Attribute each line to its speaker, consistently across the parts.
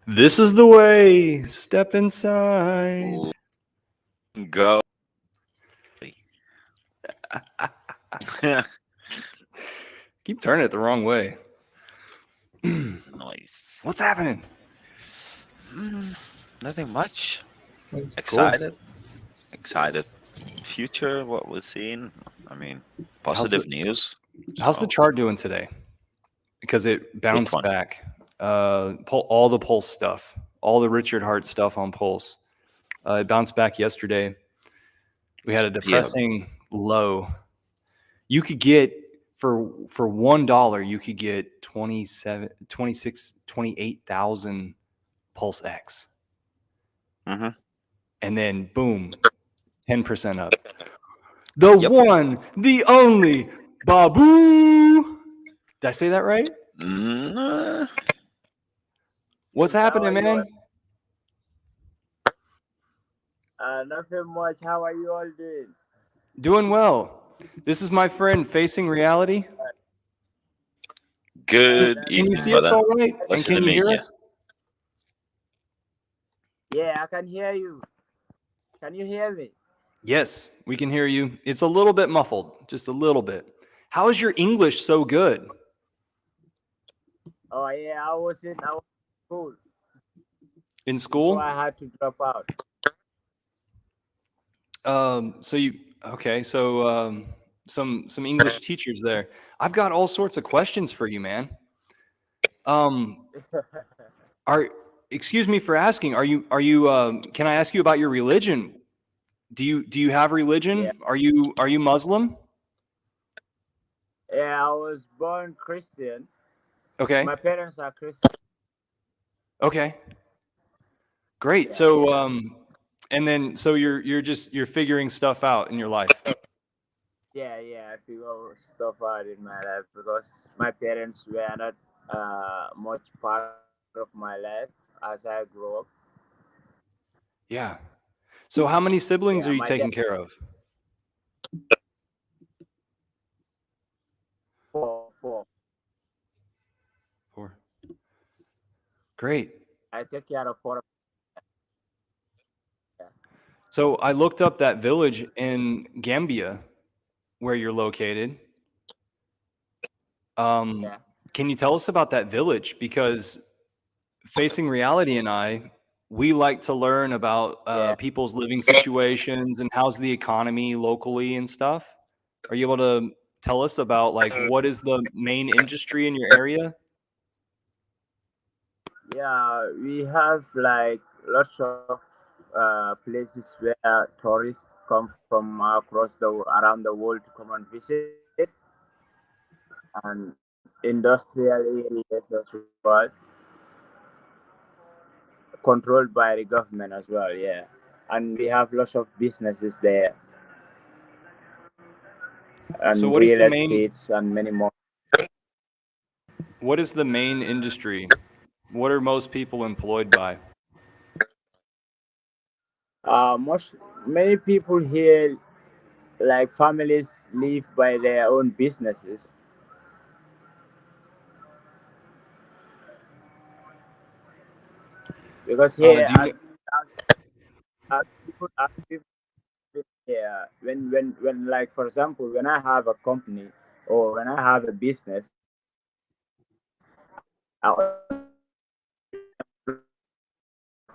Speaker 1: This is the way. Step inside.
Speaker 2: Go.
Speaker 1: Keep turning it the wrong way.
Speaker 2: Nice.
Speaker 1: What's happening?
Speaker 2: Nothing much.
Speaker 1: Cool.
Speaker 2: Excited. Future, what we're seeing. I mean,
Speaker 1: How's the
Speaker 2: positive news.
Speaker 1: how's the
Speaker 2: So,
Speaker 1: chart doing today? Because it
Speaker 2: which
Speaker 1: bounced
Speaker 2: one?
Speaker 1: back. All the Pulse stuff, all the Richard Hart stuff on Pulse. It bounced back yesterday. We had a
Speaker 2: Yeah.
Speaker 1: depressing low. You could get for $1, you could get 27, 26, 28,000 Pulse X,
Speaker 2: Mm-hmm.
Speaker 1: and then boom, 10% up. The
Speaker 2: Yep.
Speaker 1: one, the only Babu. Did I say that right?
Speaker 2: Mm,
Speaker 1: What's
Speaker 3: How
Speaker 1: happening,
Speaker 3: are you all?
Speaker 1: man?
Speaker 3: Nothing much. How are you all doing?
Speaker 1: Doing well. This is my friend Facing Reality.
Speaker 2: good
Speaker 1: Can you
Speaker 2: evening,
Speaker 1: see us
Speaker 2: brother.
Speaker 1: all right? And
Speaker 2: Pleasure to
Speaker 1: can you
Speaker 2: meet
Speaker 1: hear
Speaker 2: you.
Speaker 1: us?
Speaker 3: Yeah, I can hear you. Can you hear me?
Speaker 1: Yes, we can hear you. It's a little bit muffled, just a little bit. How is your English so good?
Speaker 3: Oh yeah, I was in school,
Speaker 1: In
Speaker 3: so I
Speaker 1: school?
Speaker 3: had to drop out.
Speaker 1: So you okay? So some English teachers there. I've got all sorts of questions for you, man. Um, are excuse me for asking. Are you? Can I ask you about your religion? Do you have
Speaker 3: Yeah,
Speaker 1: religion? Are you Muslim?
Speaker 3: yeah. I was born Christian.
Speaker 1: Okay.
Speaker 3: My parents are Christian.
Speaker 1: Okay. Great.
Speaker 3: Yeah,
Speaker 1: So
Speaker 3: yeah,
Speaker 1: and then so you're figuring stuff out in your life.
Speaker 3: yeah. I figure stuff out in my life because my parents were not much part of my life as I grew up.
Speaker 1: Yeah. So how many
Speaker 3: Yeah,
Speaker 1: siblings are
Speaker 3: my
Speaker 1: you
Speaker 3: dad
Speaker 1: taking care of?
Speaker 3: four.
Speaker 1: Four. Great.
Speaker 3: I take care of four. Yeah,
Speaker 1: So I looked up that village in Gambia where you're located. Um,
Speaker 3: yeah,
Speaker 1: can you tell us about that village? Because Facing Reality and I, we like to learn about
Speaker 3: yeah.
Speaker 1: people's living situations and how's the economy locally and stuff. Are you able to tell us about like what is the main industry in your area?
Speaker 3: Yeah, we have like lots of places where tourists come from across the around the world to come and visit, and industrial areas as well, controlled by the government as well. Yeah, and we have lots of businesses there
Speaker 1: So
Speaker 3: and
Speaker 1: what is
Speaker 3: real
Speaker 1: the main
Speaker 3: estates and many more.
Speaker 1: what is the main industry? What are most people employed by?
Speaker 3: Most many people here, like families, live by their own businesses because here,
Speaker 1: Do you
Speaker 3: as people yeah, when like for example, when I have a company or when I have a business, I only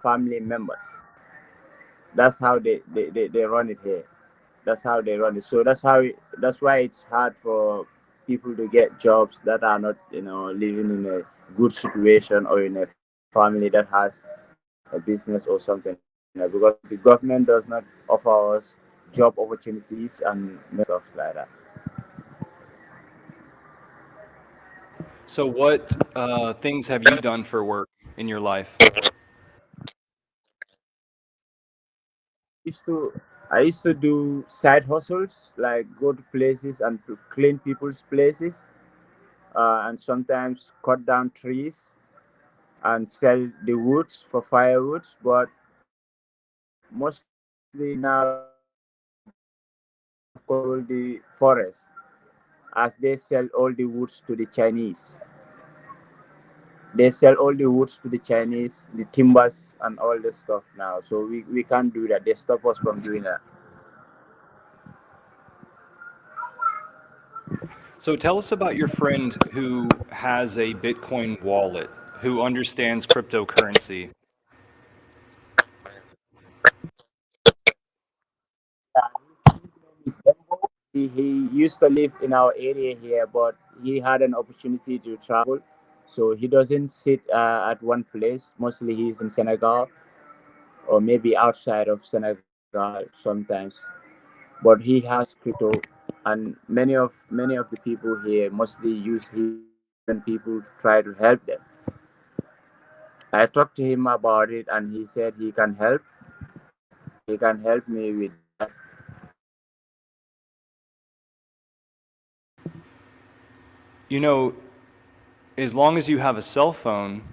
Speaker 3: family members. That's how they run it here. That's how they run it. So that's why it's hard for people to get jobs that are not, living in a good situation or in a family that has a business or something like that, because the government does not offer us job opportunities and many stuff like that.
Speaker 1: So what things have you done for work in your life?
Speaker 3: used to I used to do side hustles like go to places and to clean people's places, and sometimes cut down trees and sell the woods for firewoods. But mostly now the government have controlled the forest as they sell all the woods to the Chinese. They sell all the woods to the Chinese, the timbers and all this stuff now. So we can't do that. They stop us from doing that.
Speaker 1: So tell us about your friend who has a Bitcoin wallet, who understands cryptocurrency.
Speaker 3: He used to live in our area here, but he had an opportunity to travel. So he doesn't sit at one place. Mostly he's in Senegal or maybe outside of Senegal sometimes. But he has crypto, and many of the people here mostly use his crypto when people try to help them. I talked to him about it, and he said he can help. He can help me with that.
Speaker 1: You know, as long as you have a cell phone,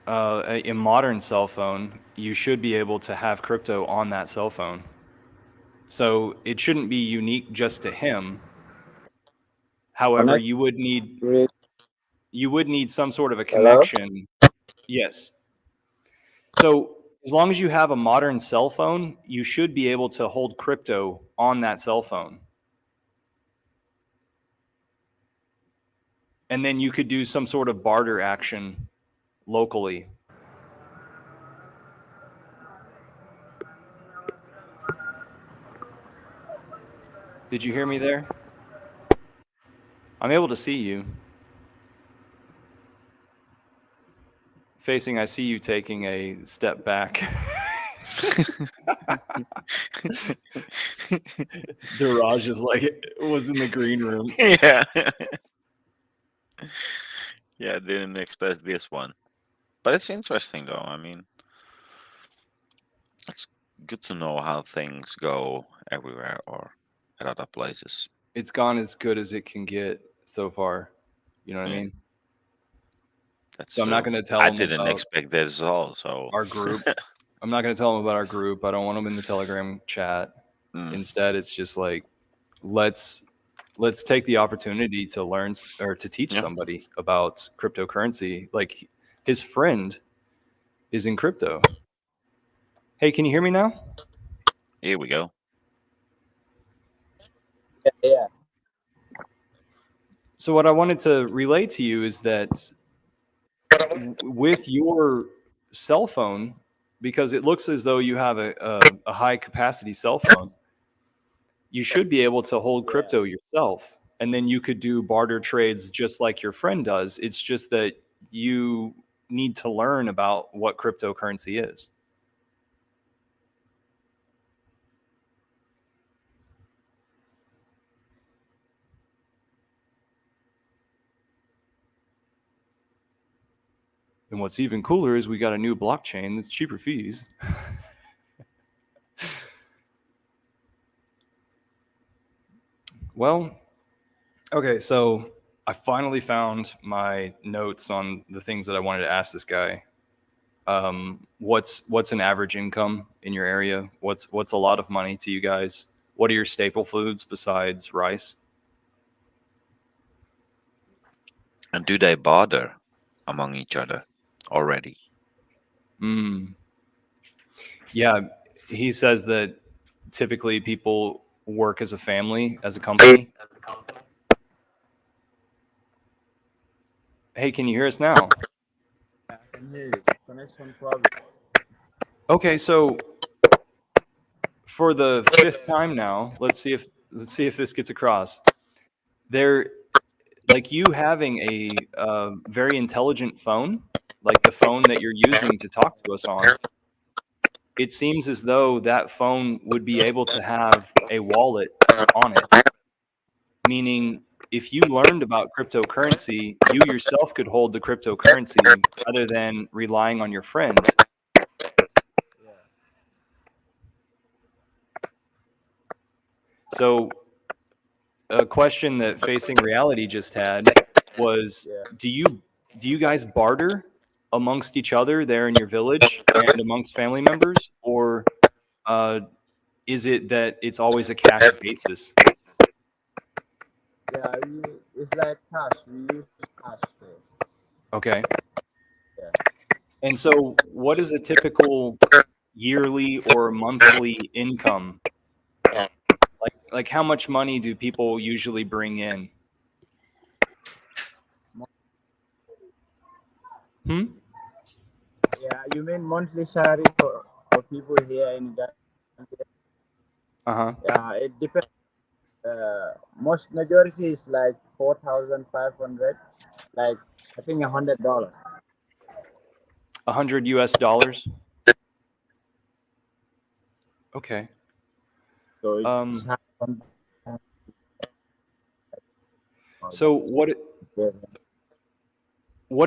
Speaker 1: a modern cell phone, you should be able to have crypto on that cell phone. So it shouldn't be unique just to him. However,
Speaker 3: Connect.
Speaker 1: you would need some sort of a
Speaker 3: Hello.
Speaker 1: connection. Yes. So as long as you have a modern cell phone, you should be able to hold crypto on that cell phone. And then you could do some sort of barter action locally. Did you hear me there? I'm able to see you. Facing, I see you taking a step back. Daraj is like was in the green room.
Speaker 2: Yeah. Yeah, I didn't expect this one. But it's interesting though. I mean, it's good to know how things go everywhere or at other places.
Speaker 1: It's gone as good as it can get so far. You know what I
Speaker 2: Yeah,
Speaker 1: mean?
Speaker 2: that's
Speaker 1: So I'm not
Speaker 2: true.
Speaker 1: going to tell
Speaker 2: I
Speaker 1: them
Speaker 2: didn't
Speaker 1: about
Speaker 2: expect this at all, so
Speaker 1: our group. I'm not going to tell them about our group. I don't want them in the Telegram chat.
Speaker 2: mm,
Speaker 1: Instead, it's just like let's let's take the opportunity to learn or to teach
Speaker 2: yeah.
Speaker 1: somebody about cryptocurrency. Like his friend is in crypto. Hey, can you hear me now?
Speaker 2: Here we go.
Speaker 3: Yeah, yeah.
Speaker 1: So what I wanted to relay to you is that with your cell phone, because it looks as though you have a high capacity cell phone, you should be able to hold
Speaker 3: Yeah.
Speaker 1: crypto yourself. And then you could do barter trades just like your friend does. It's just that you need to learn about what cryptocurrency is. And what's even cooler is we got a new blockchain that's cheaper fees. Well, okay, so I finally found my notes on the things that I wanted to ask this guy. What's an average income in your area? What's a lot of money to you guys? What are your staple foods besides rice?
Speaker 2: And do they bother among each other already?
Speaker 1: Mm, yeah, he says that typically people work as a family, as a company. Hey, can you hear us now?
Speaker 3: I can hear you. Connection problem.
Speaker 1: Okay, so for the fifth time now, let's see if this gets across. There, like you having a very intelligent phone, like the phone that you're using to talk to us on, it seems as though that phone would be able to have a wallet on it, meaning if you learned about cryptocurrency, you yourself could hold the cryptocurrency rather than relying on your friend. So, a question that Facing Reality just had was
Speaker 3: Yeah.
Speaker 1: do you do you guys barter amongst each other there in your village and amongst family members, or uh, is it that it's always a cash basis?
Speaker 3: Yeah, it's like cash. We use cash there.
Speaker 1: Okay. And so, what is a typical yearly or monthly income? Like how much money do people usually bring in? Hmm?
Speaker 3: Yeah, you mean monthly salary for people here in Gambia?
Speaker 1: Uh-huh.
Speaker 3: It depends. Most majority is like 4,500, like I think $100.
Speaker 1: 100 US dollars. Okay.
Speaker 3: So it's
Speaker 1: Um,
Speaker 3: hard on
Speaker 1: so what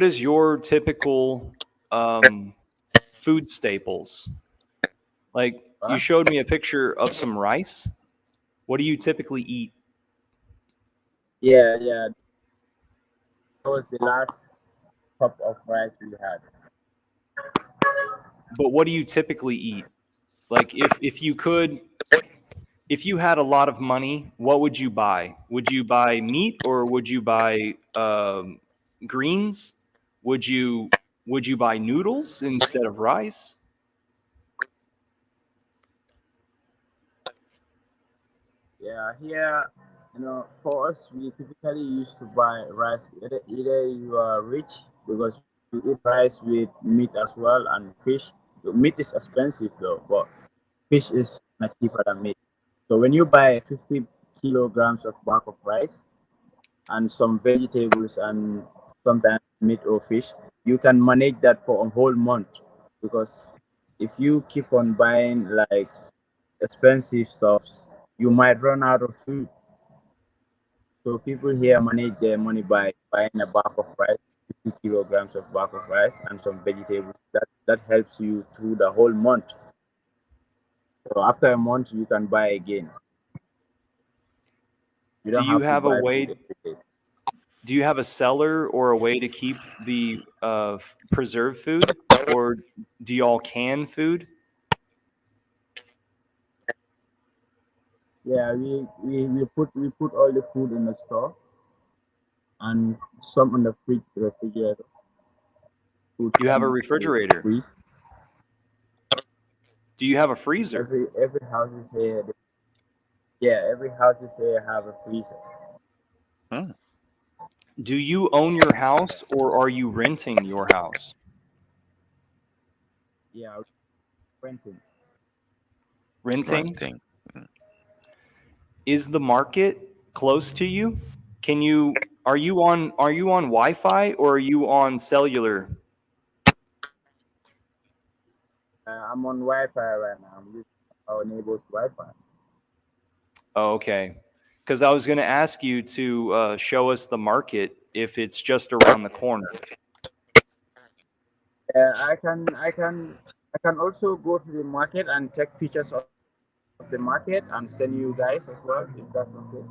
Speaker 1: is your typical um, food staples? Like you
Speaker 3: Huh?
Speaker 1: showed me a picture of some rice. What do you typically eat?
Speaker 3: Yeah. That was the last cup of rice we had.
Speaker 1: But what do you typically eat? Like if you had a lot of money, what would you buy? Would you buy meat or would you buy greens? Would you would you buy noodles instead of rice?
Speaker 3: Yeah, here, for us, we typically used to buy rice. Either you are rich because we eat rice with meat as well and fish. The meat is expensive though, but fish is much cheaper than meat. So when you buy 50 kilograms of bag of rice and some vegetables and sometimes meat or fish, you can manage that for a whole month. Because if you keep on buying like expensive stuffs, you might run out of food. So people here manage their money by buying a bag of rice, 50 kilograms of bag of rice and some vegetables. That helps you through the whole month. So after a month, you can buy again. You
Speaker 1: Do
Speaker 3: don't
Speaker 1: you
Speaker 3: have to
Speaker 1: have a
Speaker 3: buy food
Speaker 1: way
Speaker 3: every day.
Speaker 1: do you have a cellar or a way to keep the preserved food or do y'all can food?
Speaker 3: Yeah, we put all the food in the store and some in the fridge, refrigerator, put
Speaker 1: You have a
Speaker 3: some to
Speaker 1: refrigerator.
Speaker 3: freeze.
Speaker 1: Do you have a freezer?
Speaker 3: Every house is here. Yeah, every house is here have a freezer.
Speaker 2: Hmm.
Speaker 1: Do you own your house or are you renting your house?
Speaker 3: Yeah, renting.
Speaker 1: Renting?
Speaker 2: Renting.
Speaker 1: Is the market close to you? Can you are you on Wi-Fi or are you on cellular?
Speaker 3: I'm on Wi-Fi right now. I'm using our neighbor's Wi-Fi.
Speaker 1: Oh, okay. Because I was going to ask you to show us the market if it's just around the corner.
Speaker 3: I can also go to the market and take pictures of the market and send you guys as well if that's okay.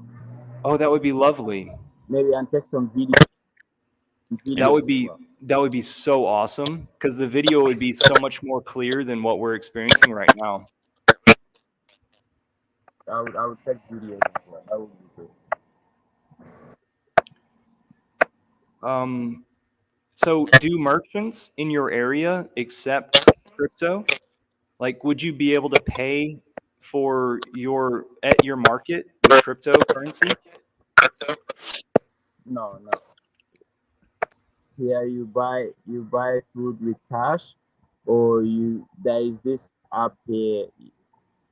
Speaker 1: Oh, that would be lovely.
Speaker 3: Maybe and take some
Speaker 1: That
Speaker 3: videos
Speaker 1: would
Speaker 3: as
Speaker 1: be
Speaker 3: well.
Speaker 1: that would be so awesome because the video would be so much more clear than what we're experiencing right now.
Speaker 3: I would take videos as well. That would be great.
Speaker 1: Um, so do merchants in your area accept crypto? Like, would you be able to pay for your at your market with cryptocurrency?
Speaker 3: No. Here you buy food with cash, or there is this app here.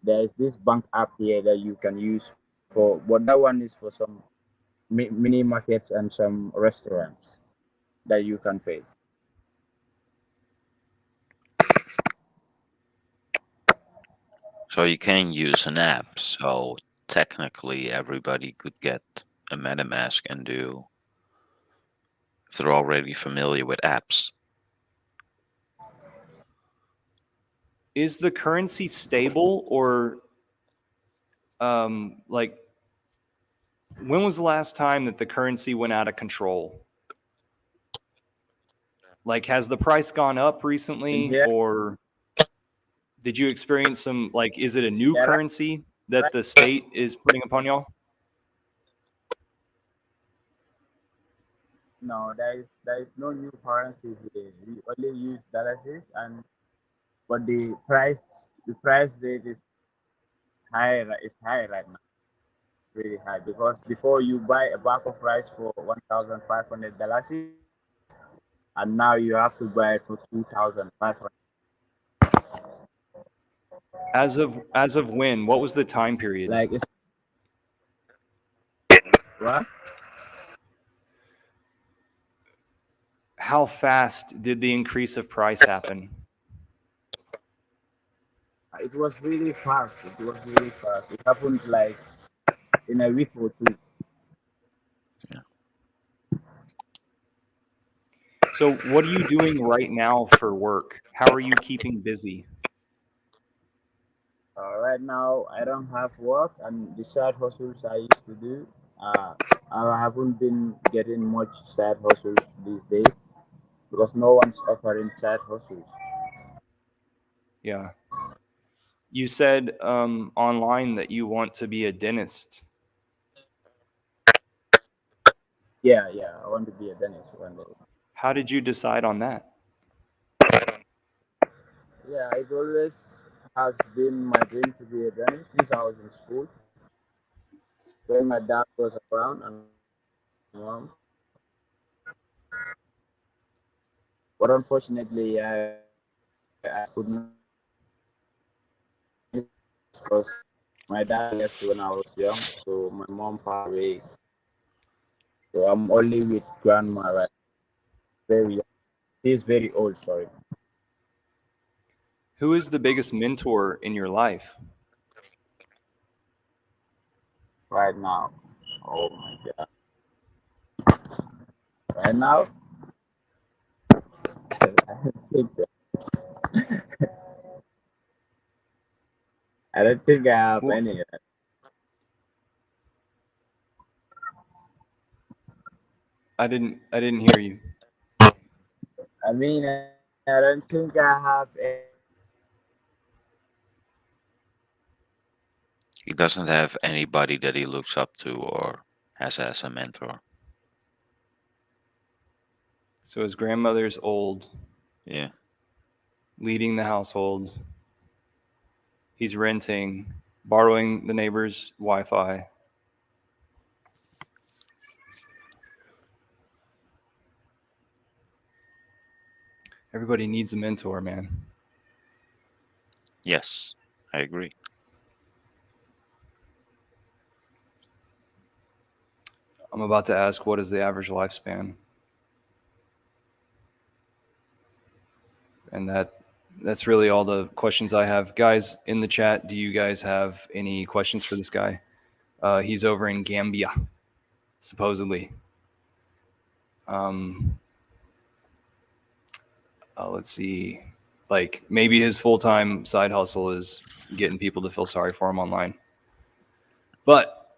Speaker 3: There is this bank app here that you can use for, but that one is for some mini markets and some restaurants that you can pay.
Speaker 2: So you can use an app. So technically, everybody could get a MetaMask and do, if they're already familiar with apps.
Speaker 1: Is the currency stable or like when was the last time that the currency went out of control? Like, has the price gone up
Speaker 3: In
Speaker 1: recently,
Speaker 3: here,
Speaker 1: or did you experience some, like, is it a new
Speaker 3: yeah,
Speaker 1: currency that
Speaker 3: right,
Speaker 1: the state is putting upon y'all?
Speaker 3: now there is no new currency here. We only use dollars, and but the price rate is high. Is high right now, really high, because before you buy a bag of rice for $1,500, and now you have to buy it for 2,500.
Speaker 1: As of when? What was the time period?
Speaker 3: Like it's what?
Speaker 1: How fast did the increase of price happen?
Speaker 3: It was really fast. It was really fast. It happened like in a week or two.
Speaker 2: Yeah.
Speaker 1: So, what are you doing right now for work? How are you keeping busy?
Speaker 3: Right now, I don't have work, and the side hustles I used to do, uh, I haven't been getting much side hustles these days because no one's offering side hustles.
Speaker 1: Yeah. You said online that you want to be a dentist.
Speaker 3: Yeah, yeah, I want to be a dentist one day.
Speaker 1: How did you decide on that?
Speaker 3: Yeah, it always has been my dream to be a dentist since I was in school. When my dad was around and my mom, but unfortunately, I could not because my dad left when I was young, so my mom passed away. So I'm only with grandma right very young. She's very old, sorry.
Speaker 1: Who is the biggest mentor in your life?
Speaker 3: Right now. Oh my god. Right now, I don't think I don't think I have
Speaker 1: Wh-
Speaker 3: any.
Speaker 1: I didn't hear you.
Speaker 3: I mean, I don't think I have
Speaker 2: He doesn't have anybody that he looks up to or has as a mentor.
Speaker 1: So his grandmother's old,
Speaker 2: Yeah.
Speaker 1: leading the household. He's renting, borrowing the neighbor's Wi-Fi. Everybody needs a mentor, man.
Speaker 2: Yes, I agree.
Speaker 1: I'm about to ask, what is the average lifespan? And that's really all the questions I have. Guys in the chat, do you guys have any questions for this guy? He's over in Gambia, supposedly. Um, let's see. Like maybe his full-time side hustle is getting people to feel sorry for him online. But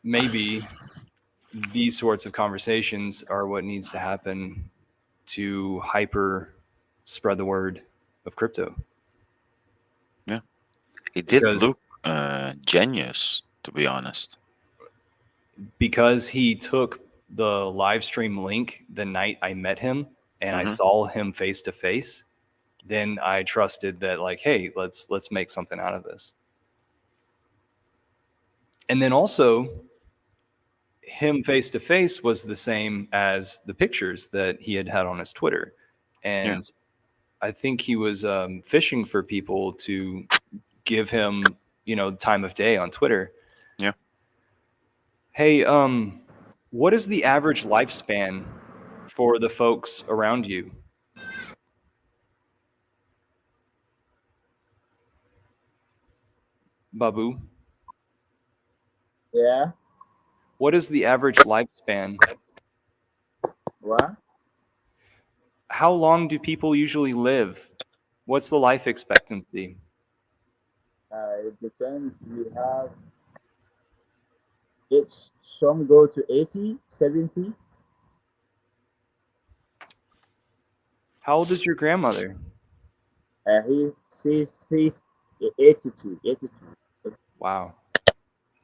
Speaker 1: maybe these sorts of conversations are what needs to happen to hyper spread the word of crypto.
Speaker 2: Yeah. He did
Speaker 1: Because
Speaker 2: look genius, to be honest.
Speaker 1: he took the live stream link the night I met him and I
Speaker 2: Hmm.
Speaker 1: saw him face to face, then I trusted that like, hey, let's make something out of this. And then also him face to face was the same as the pictures that he had on his Twitter.
Speaker 2: Yeah.
Speaker 1: And I think he was fishing for people to give him, time of day on Twitter.
Speaker 2: Yeah.
Speaker 1: Hey, what is the average lifespan for the folks around you? Babu,
Speaker 3: yeah.
Speaker 1: what is the average lifespan?
Speaker 3: What?
Speaker 1: How long do people usually live? What's the life expectancy?
Speaker 3: It depends. We have it's some go to 80, 70.
Speaker 1: How old is your grandmother?
Speaker 3: He's 82, 82.
Speaker 1: Wow.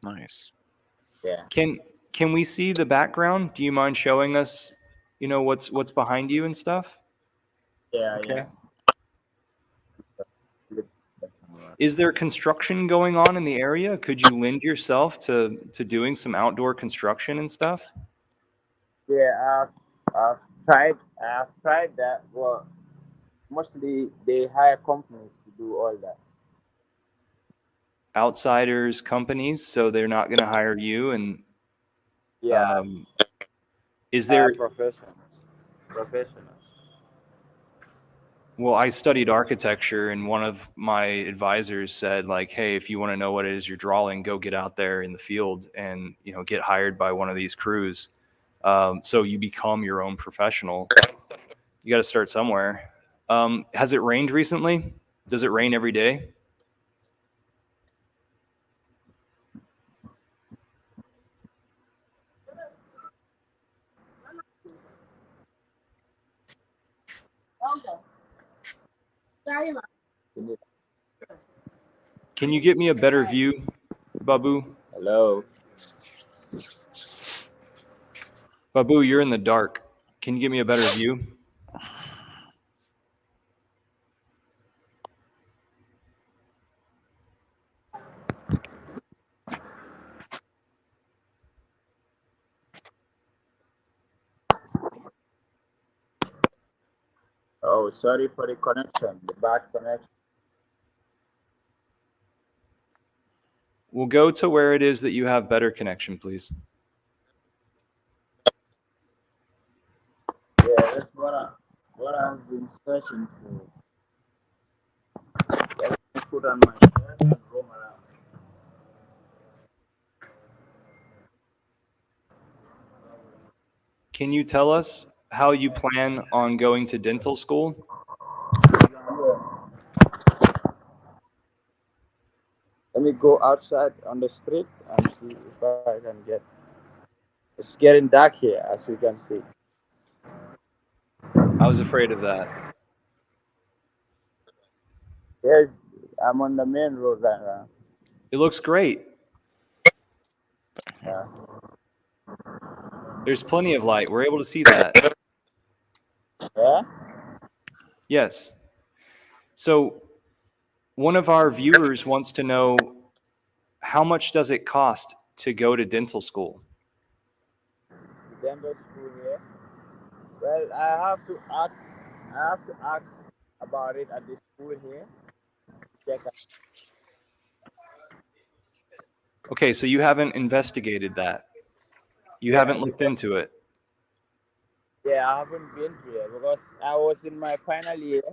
Speaker 2: Nice.
Speaker 3: Yeah.
Speaker 1: Can we see the background? Do you mind showing us You know what's behind you and stuff?
Speaker 3: Yeah,
Speaker 1: Okay.
Speaker 3: yeah.
Speaker 1: Is there construction going on in the area? Could you lend yourself to doing some outdoor construction and stuff?
Speaker 3: Yeah, I've tried that. Well, mostly they hire companies to do all that.
Speaker 1: Outsiders, companies, so they're not going to hire you. And
Speaker 3: Yeah,
Speaker 1: is there?
Speaker 3: professionals.
Speaker 1: Well, I studied architecture, and one of my advisors said, like, hey, if you want to know what it is you're drawing, go get out there in the field and get hired by one of these crews. So you become your own professional. You got to start somewhere. Has it rained recently? Does it rain every day? Can you get me a better view, Babu?
Speaker 3: Hello.
Speaker 1: Babu, you're in the dark. Can you give me a better view?
Speaker 3: Oh, sorry for the connection, the bad connection.
Speaker 1: We'll go to where it is that you have better connection, please.
Speaker 3: Yeah, that's what I've been searching for. Let me put on my shirt and roam around.
Speaker 1: Can you tell us how you plan on going to dental school?
Speaker 3: Let me go outside on the street and see if I can get. It's getting dark here, as you can see.
Speaker 1: I was afraid of that.
Speaker 3: Yes, I'm on the main road right now.
Speaker 1: It looks great.
Speaker 3: Yeah.
Speaker 1: There's plenty of light. We're able to see that.
Speaker 3: Yeah.
Speaker 1: Yes. So one of our viewers wants to know, how much does it cost to go to dental school?
Speaker 3: The dental school here. Well, I have to ask. I have to ask about it at the school here. Check.
Speaker 1: Okay, so you haven't investigated that. You
Speaker 3: Yeah,
Speaker 1: haven't looked into it.
Speaker 3: Yeah, I haven't been here because I was in my final year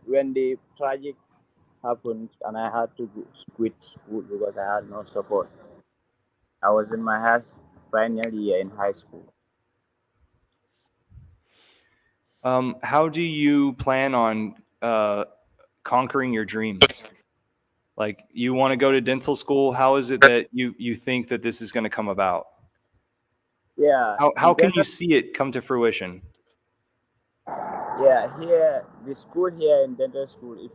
Speaker 3: when the tragic happened, and I had to quit school because I had no support. I was in my final year in high school.
Speaker 1: How do you plan on conquering your dreams? Like, you want to go to dental school. How is it that you think that this is going to come about?
Speaker 3: Yeah,
Speaker 1: How
Speaker 3: in
Speaker 1: can you
Speaker 3: dental.
Speaker 1: see it come to fruition?
Speaker 3: Yeah, here the school here in dental school. If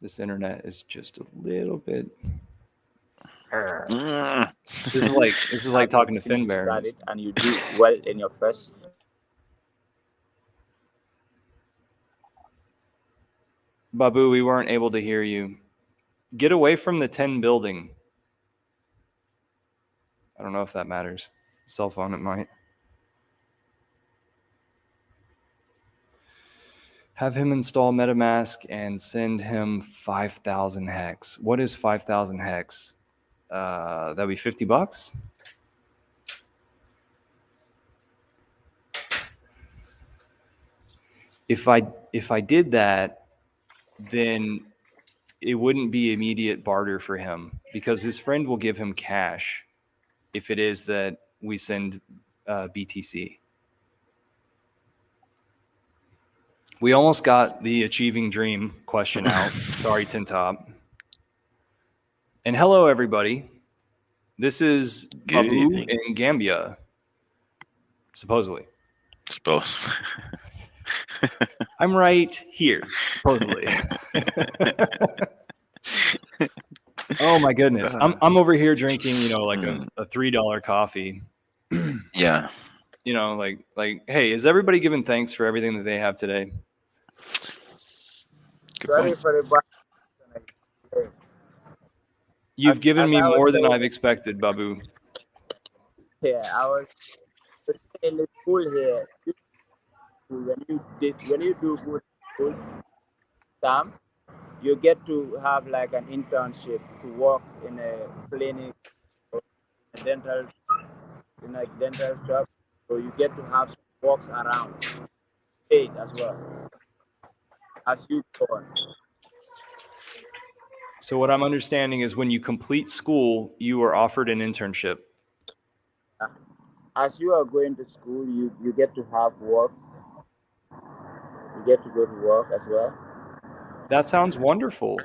Speaker 1: This internet is just a little bit.
Speaker 2: Mm.
Speaker 1: This is like talking to
Speaker 3: you
Speaker 1: Finbear.
Speaker 3: studied and you do well in your first.
Speaker 1: Babu, we weren't able to hear you. Get away from the 10 building. I don't know if that matters. Cell phone, it might. Have him install MetaMask and send him 5,000 hex. What is 5,000 hex? That'd be $50. If I did that, then it wouldn't be immediate barter for him because his friend will give him cash if it is that we send BTC. We almost got the achieving dream question out. Sorry, Tintop. And hello, everybody. This is
Speaker 2: Good
Speaker 1: Babu
Speaker 2: evening.
Speaker 1: in Gambia, supposedly.
Speaker 2: Suppose.
Speaker 1: I'm right here, supposedly. Oh my goodness. I'm over here drinking, like
Speaker 2: Mm,
Speaker 1: a $3 coffee.
Speaker 2: yeah.
Speaker 1: Hey, is everybody giving thanks for everything that they have today?
Speaker 2: Good
Speaker 3: Sorry
Speaker 2: point.
Speaker 3: for the background.
Speaker 1: You've given
Speaker 3: As
Speaker 1: me
Speaker 3: I was
Speaker 1: more than
Speaker 3: saying,
Speaker 1: I've expected, Babu.
Speaker 3: yeah, I was in the school here. When you do good school time, you get to have like an internship to work in a clinic or a dental in a dental shop. So you get to have some walks around, paid as well as you go on.
Speaker 1: So what I'm understanding is when you complete school, you are offered an internship.
Speaker 3: Uh, As you are going to school, you get to have works. You get to go to work as well.
Speaker 1: That sounds wonderful.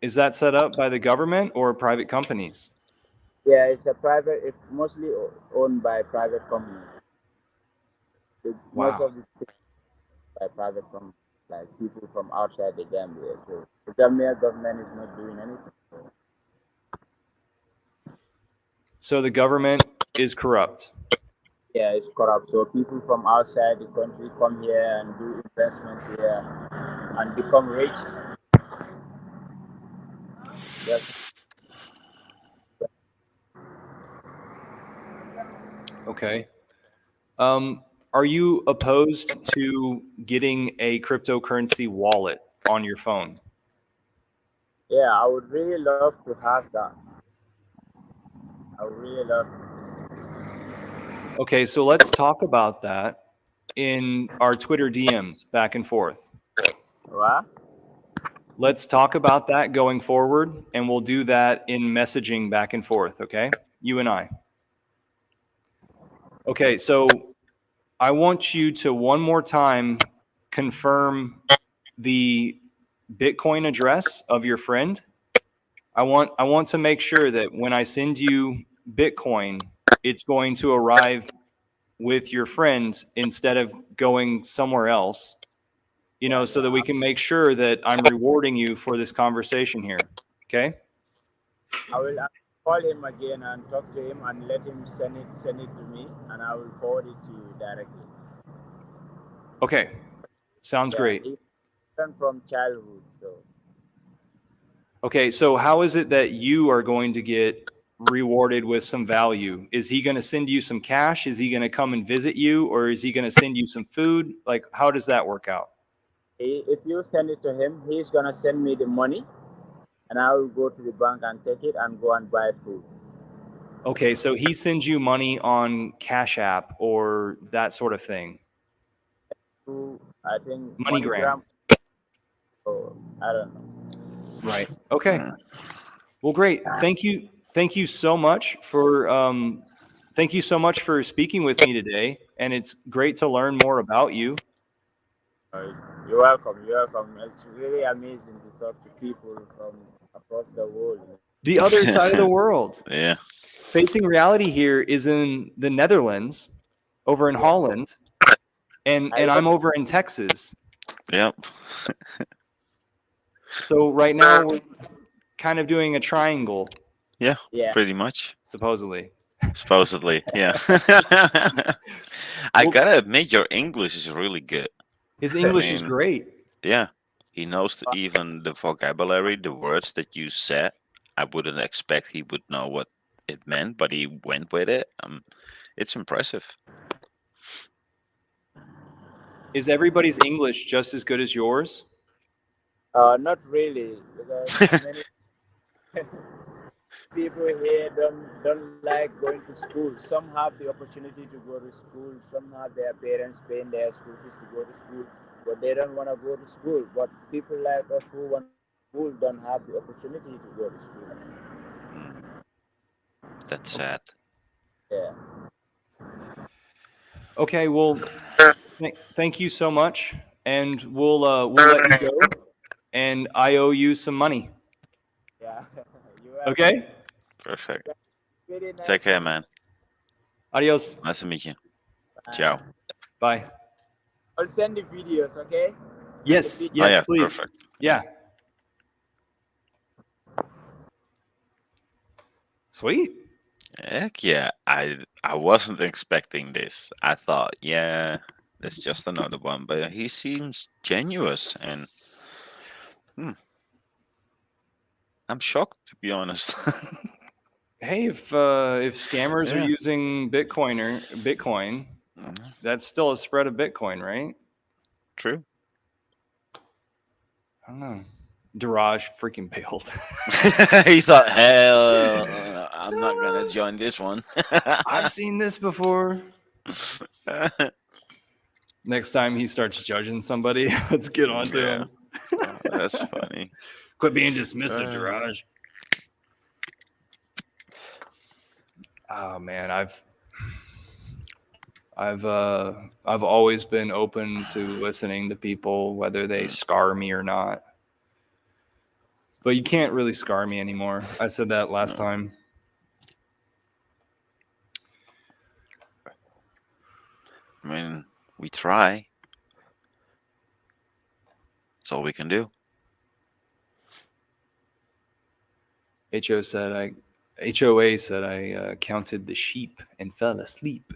Speaker 1: Is that set up by the government or private companies?
Speaker 3: Yeah, it's a private. It's mostly owned by private companies. Most
Speaker 1: Wow.
Speaker 3: of the things by private companies, like people from outside the Gambia. So the Gambia government is not doing anything. So,
Speaker 1: So the government is corrupt.
Speaker 3: yeah, it's corrupt. So people from outside the country come here and do investments here and become rich. That's
Speaker 1: Okay. Are you opposed to getting a cryptocurrency wallet on your phone?
Speaker 3: yeah. I would really love to have that. I would really love.
Speaker 1: Okay, so let's talk about that in our Twitter DMs back and forth.
Speaker 3: What?
Speaker 1: Let's talk about that going forward, and we'll do that in messaging back and forth, okay? You and I. Okay, so I want you to one more time confirm the Bitcoin address of your friend. I want to make sure that when I send you Bitcoin, it's going to arrive with your friend instead of going somewhere else,
Speaker 3: Yeah,
Speaker 1: so that
Speaker 3: yeah.
Speaker 1: we can make sure that I'm rewarding you for this conversation here. Okay?
Speaker 3: I will call him again and talk to him and let him send it to me, and I will forward it to you directly.
Speaker 1: Okay. Sounds
Speaker 3: Yeah,
Speaker 1: great.
Speaker 3: he's from childhood, so
Speaker 1: Okay, so how is it that you are going to get rewarded with some value? Is he going to send you some cash? Is he going to come and visit you, or is he going to send you some food? Like, how does that work out?
Speaker 3: if you send it to him, he's gonna send me the money, and I will go to the bank and take it and go and buy food.
Speaker 1: Okay, so he sends you money on Cash App or that sort of thing.
Speaker 3: To I think
Speaker 1: MoneyGram.
Speaker 3: MoneyGram, or I don't know.
Speaker 1: Right. Okay.
Speaker 2: Mm.
Speaker 1: Well, great. Thank you. Thank you so much for speaking with me today, and it's great to learn more about you.
Speaker 3: Uh, you're welcome. You're welcome. It's really amazing to talk to people from across the world.
Speaker 1: The other side of the world.
Speaker 2: Yeah.
Speaker 1: Facing Reality here is in the Netherlands, over in
Speaker 3: Yeah,
Speaker 1: Holland, and
Speaker 3: I
Speaker 1: I'm
Speaker 3: love.
Speaker 1: over in Texas.
Speaker 2: Yep.
Speaker 1: So right now we're kind of doing a triangle,
Speaker 2: Yeah.
Speaker 3: Yeah,
Speaker 2: Pretty much.
Speaker 1: supposedly.
Speaker 2: Supposedly. Yeah. I
Speaker 1: Well,
Speaker 2: gotta admit, your English is really good.
Speaker 1: his
Speaker 2: I
Speaker 1: English is
Speaker 2: mean,
Speaker 1: great.
Speaker 2: yeah. He knows even the vocabulary, the words that you said. I wouldn't expect he would know what it meant, but he went with it. It's impressive.
Speaker 1: Is everybody's English just as good as yours?
Speaker 3: not really, because many people here don't like going to school. Some have the opportunity to go to school. Some have their parents paying their school fees to go to school, but they don't want to go to school. But people like us who want to go to school don't have the opportunity to go to school.
Speaker 2: Mm, that's sad.
Speaker 3: Yeah.
Speaker 1: Okay, well, thank you so much, and we'll let you go, and I owe you some money.
Speaker 3: Yeah. You're welcome.
Speaker 1: Okay?
Speaker 2: Perfect.
Speaker 3: Very
Speaker 2: Take
Speaker 3: nice to
Speaker 2: care,
Speaker 3: meet
Speaker 2: man.
Speaker 1: Adios.
Speaker 2: Nice to meet you.
Speaker 3: you.
Speaker 2: Ciao.
Speaker 1: Bye.
Speaker 3: I'll send the videos, okay? And the
Speaker 1: Yes,
Speaker 3: pictures.
Speaker 2: Oh
Speaker 1: yes,
Speaker 2: yeah,
Speaker 1: please.
Speaker 2: perfect.
Speaker 1: Yeah. Sweet.
Speaker 2: Heck yeah. I wasn't expecting this. I thought, yeah, that's just another one, but he seems genuine and hmm, I'm shocked to be honest.
Speaker 1: Hey, if scammers are
Speaker 2: Yeah.
Speaker 1: using Bitcoin,
Speaker 2: Mhm.
Speaker 1: that's still a spread of Bitcoin, right?
Speaker 2: True.
Speaker 1: I don't know. Daraj freaking bailed.
Speaker 2: He thought, hell, I'm not gonna join this one.
Speaker 1: I've seen this before. Next time he starts judging somebody, let's get on to
Speaker 2: Yeah,
Speaker 1: him.
Speaker 2: that's funny.
Speaker 1: Quit being dismissive,
Speaker 2: Uh,
Speaker 1: Daraj. Oh man, I've always been open to listening to people, whether they
Speaker 2: mm,
Speaker 1: scar me or not. But you can't really scar me anymore. I said that last
Speaker 2: no.
Speaker 1: time.
Speaker 2: I mean, we try. That's all we can do.
Speaker 1: HOA said I counted the sheep and fell asleep.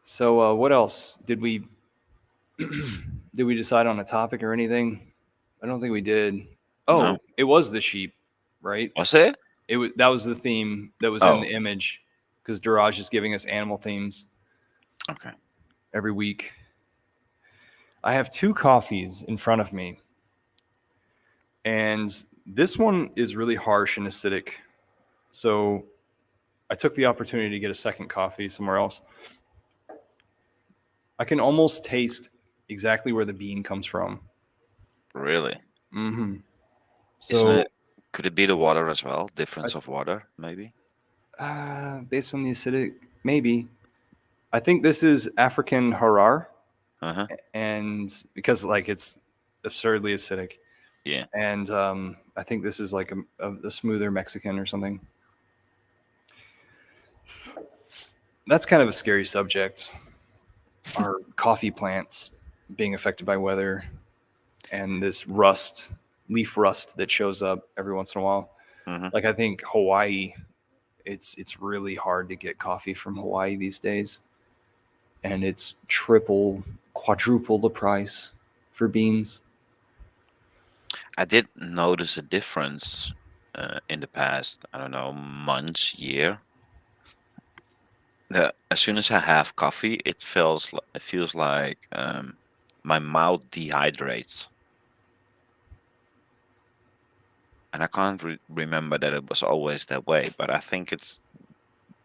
Speaker 1: So what else did we did we decide on a topic or anything? I don't think we did.
Speaker 2: No.
Speaker 1: Oh, it was the sheep, right?
Speaker 2: Was it?
Speaker 1: That was the theme that was in
Speaker 2: Oh,
Speaker 1: the image because Daraj is giving us animal themes
Speaker 2: okay.
Speaker 1: every week. I have 2 coffees in front of me, and this one is really harsh and acidic. So I took the opportunity to get a second coffee somewhere else. I can almost taste exactly where the bean comes from.
Speaker 2: Really?
Speaker 1: Mm-hmm.
Speaker 2: Isn't
Speaker 1: So,
Speaker 2: it? Could it be the water as well?
Speaker 1: I,
Speaker 2: Difference of water, maybe?
Speaker 1: based on the acidic, maybe. I think this is African Harar,
Speaker 2: Uh huh.
Speaker 1: and because like it's absurdly acidic,
Speaker 2: Yeah.
Speaker 1: and I think this is like a smoother Mexican or something. That's kind of a scary subject. Our coffee plants being affected by weather and this leaf rust that shows up every once in a while.
Speaker 2: Hmm.
Speaker 1: Like I think Hawaii, it's really hard to get coffee from Hawaii these days, and it's triple, quadruple the price for beans.
Speaker 2: I did notice a difference in the past, I don't know, months, year. That as soon as I have coffee, it feels like my mouth dehydrates, and I can't remember that it was always that way. But I think it's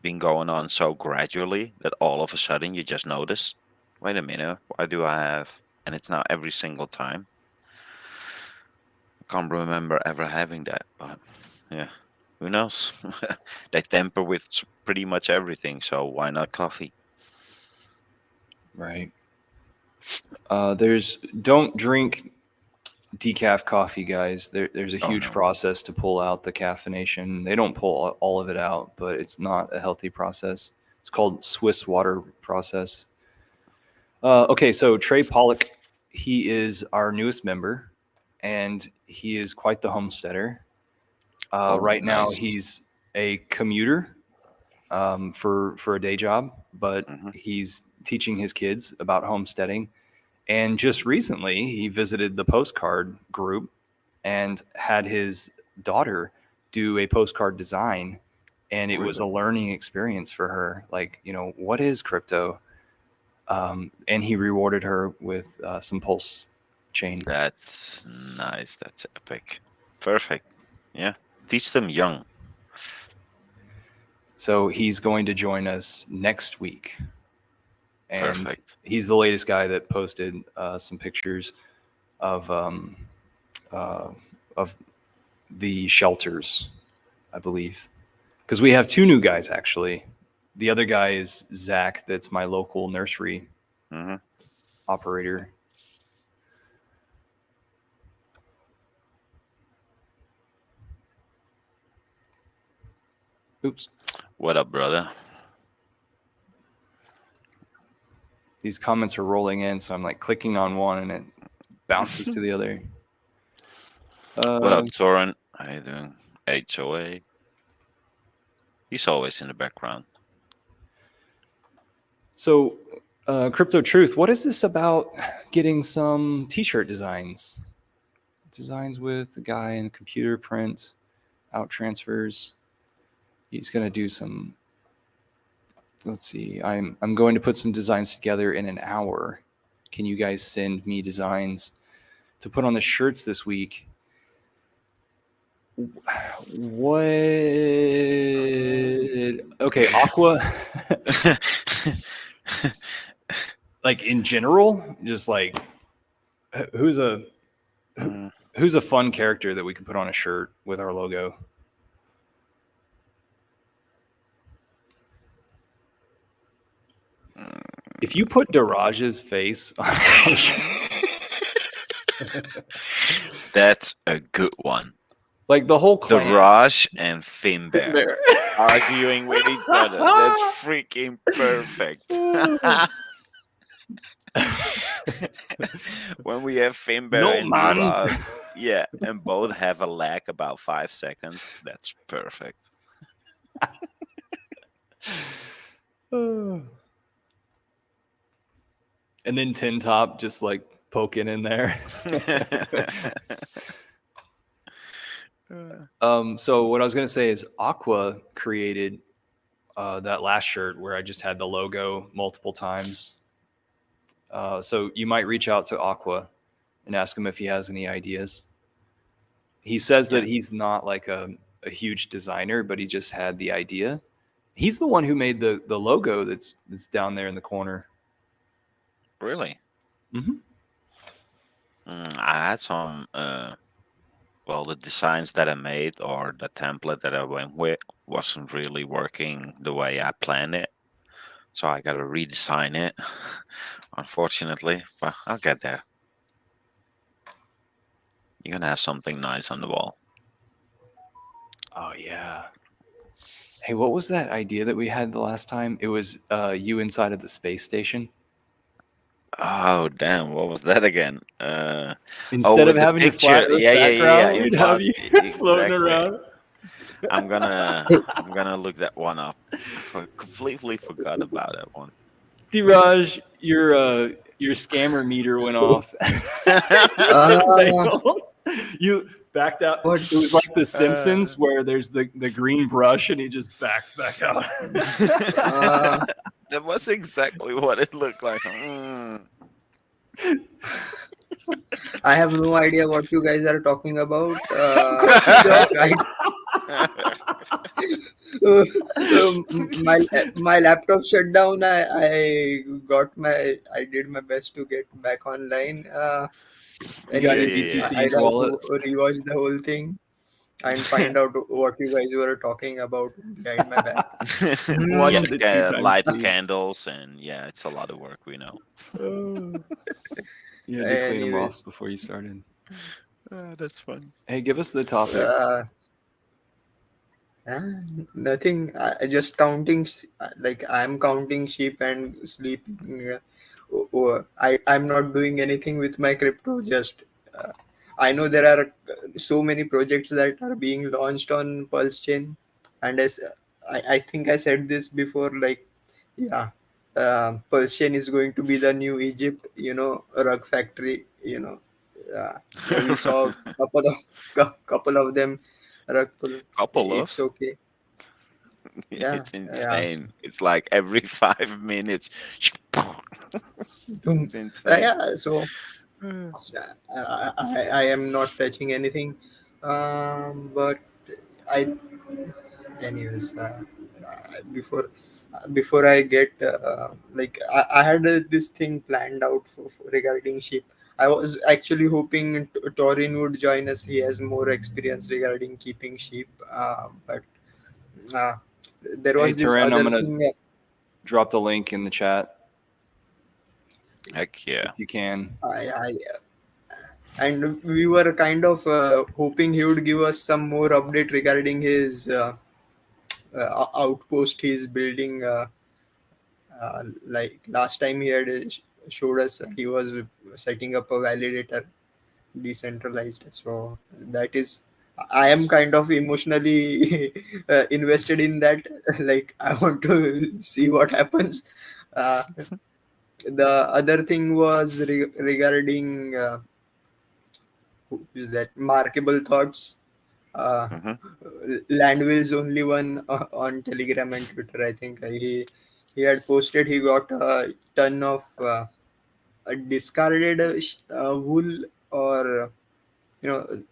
Speaker 2: been going on so gradually that all of a sudden you just notice, wait a minute, why do I have? And it's not every single time. I can't remember ever having that, but yeah, who knows? They temper with pretty much everything, so why not coffee?
Speaker 1: Right. There's don't drink decaf coffee, guys. There's a
Speaker 2: Oh
Speaker 1: huge
Speaker 2: no.
Speaker 1: process to pull out the caffeination. They don't pull all of it out, but it's not a healthy process. It's called Swiss water process. Okay, so Trey Pollock, he is our newest member, and he is quite the homesteader.
Speaker 2: Oh,
Speaker 1: Right now,
Speaker 2: nice.
Speaker 1: he's a commuter for a day job, but
Speaker 2: Hmm.
Speaker 1: he's teaching his kids about homesteading. And just recently, he visited the postcard group and had his daughter do a postcard design, and it was
Speaker 2: Really?
Speaker 1: a learning experience for her. Like, what is crypto? And he rewarded her with some pulse chain.
Speaker 2: That's nice. That's epic. Perfect. Yeah. Teach them young.
Speaker 1: So he's going to join us next week, and
Speaker 2: Perfect.
Speaker 1: he's the latest guy that posted some pictures of uh, of the shelters, I believe, because we have 2 new guys actually. The other guy is Zach, that's my local nursery
Speaker 2: Hmm.
Speaker 1: operator. Oops,
Speaker 2: What up, brother?
Speaker 1: these comments are rolling in, so I'm like clicking on one and it bounces to the other.
Speaker 2: What
Speaker 1: Uh,
Speaker 2: up, Torrent? How you doing? HOA. He's always in the background.
Speaker 1: so, Crypto Truth, what is this about getting some T-shirt designs? Designs with a guy in computer print, out transfers. He's gonna do some. Let's see. I'm going to put some designs together in an hour. Can you guys send me designs to put on the shirts this week? What? Okay, Aqua. Like in general, just like who's a
Speaker 2: Mm,
Speaker 1: who's a fun character that we could put on a shirt with our logo? If you put Daraj's face on a shirt,
Speaker 2: That's a good one.
Speaker 1: like the whole
Speaker 2: The
Speaker 1: clan.
Speaker 2: Raj and Finbear arguing with each other. That's freaking perfect. When we have Finbear
Speaker 1: No,
Speaker 2: and
Speaker 1: man.
Speaker 2: Raj, yeah, and both have a lag about 5 seconds, that's perfect.
Speaker 1: And then Tin Top just like poking in there. So what I was gonna say is Aqua created that last shirt where I just had the logo multiple times. So you might reach out to Aqua and ask him if he has any ideas. He says that he's not like a huge designer, but he just had the idea. He's the one who made the logo that's down there in the corner.
Speaker 2: Really?
Speaker 1: Mm-hmm.
Speaker 2: I had some, well, the designs that I made or the template that I went with wasn't really working the way I planned it. So I gotta redesign it, unfortunately, but I'll get there. You're gonna have something nice on the wall.
Speaker 1: Oh yeah. Hey, what was that idea that we had the last time? It was you inside of the space station.
Speaker 2: Oh damn! What was that again?
Speaker 1: Instead of
Speaker 2: With the
Speaker 1: having your
Speaker 2: picture.
Speaker 1: flat Earth
Speaker 2: Yeah, yeah, yeah, yeah.
Speaker 1: background,
Speaker 2: Your
Speaker 1: we'd have
Speaker 2: plot.
Speaker 1: you floating
Speaker 2: Exactly.
Speaker 1: around.
Speaker 2: I'm gonna
Speaker 4: Hey,
Speaker 2: I'm gonna look that one up. Completely forgot about that one.
Speaker 1: Diraj, your scammer meter went off. You
Speaker 4: uh,
Speaker 1: just bailed. You backed out.
Speaker 4: what?
Speaker 1: It was like The Simpsons where there's the green brush and he just backs back out.
Speaker 4: Uh,
Speaker 2: That was exactly what it looked like.
Speaker 4: I have no idea what you guys are talking about.
Speaker 1: Of course you don't.
Speaker 4: Right. My laptop shut down. I did my best to get back online.
Speaker 1: You got your
Speaker 4: Anyways,
Speaker 2: Yeah.
Speaker 1: BTC in
Speaker 4: I'll
Speaker 1: your
Speaker 4: have
Speaker 1: wallet.
Speaker 4: to rewatch the whole thing and find out what you guys were talking about behind my back.
Speaker 1: Watch
Speaker 2: Yeah,
Speaker 1: it at 2 times
Speaker 2: light the
Speaker 1: speed.
Speaker 2: candles, and yeah, it's a lot of work. We know.
Speaker 1: You had to clean them off
Speaker 4: Anyways,
Speaker 1: before you started.
Speaker 2: That's fun.
Speaker 1: Hey, give us the topic.
Speaker 4: nothing. Just counting. Like I'm counting sheep and sleeping. I'm not doing anything with my crypto. Just I know there are so many projects that are being launched on Pulse Chain, and as I think I said this before. Like, yeah, Pulse Chain is going to be the new Egypt. Rug factory. Yeah, we saw couple of them. Rug pull.
Speaker 2: Couple
Speaker 4: It's
Speaker 2: of.
Speaker 4: okay. Yeah,
Speaker 2: It's
Speaker 4: yeah.
Speaker 2: insane. It's like every 5 minutes.
Speaker 4: Doom.
Speaker 2: It's insane.
Speaker 4: Yeah. So I am not touching anything. But I, anyways, before before I get like I had this thing planned out for regarding sheep. I was actually hoping Torin would join us. He has more experience regarding keeping sheep. But uh, there
Speaker 1: Hey,
Speaker 4: was this
Speaker 1: Turin, I'm
Speaker 4: other
Speaker 1: gonna
Speaker 4: thing.
Speaker 1: drop the link in the chat
Speaker 2: Heck yeah.
Speaker 1: if you can.
Speaker 4: I and we were kind of hoping he would give us some more update regarding his outpost he's building. Like last time he had showed us he was setting up a validator. decentralized. So that is, I am kind of emotionally invested in that. Like I want to see what happens. Uh, the other thing was regarding who is that markable thoughts. Uh,
Speaker 2: Hmm.
Speaker 4: Landwill's only one on Telegram and Twitter. I think he had posted he got a ton of discarded wool, or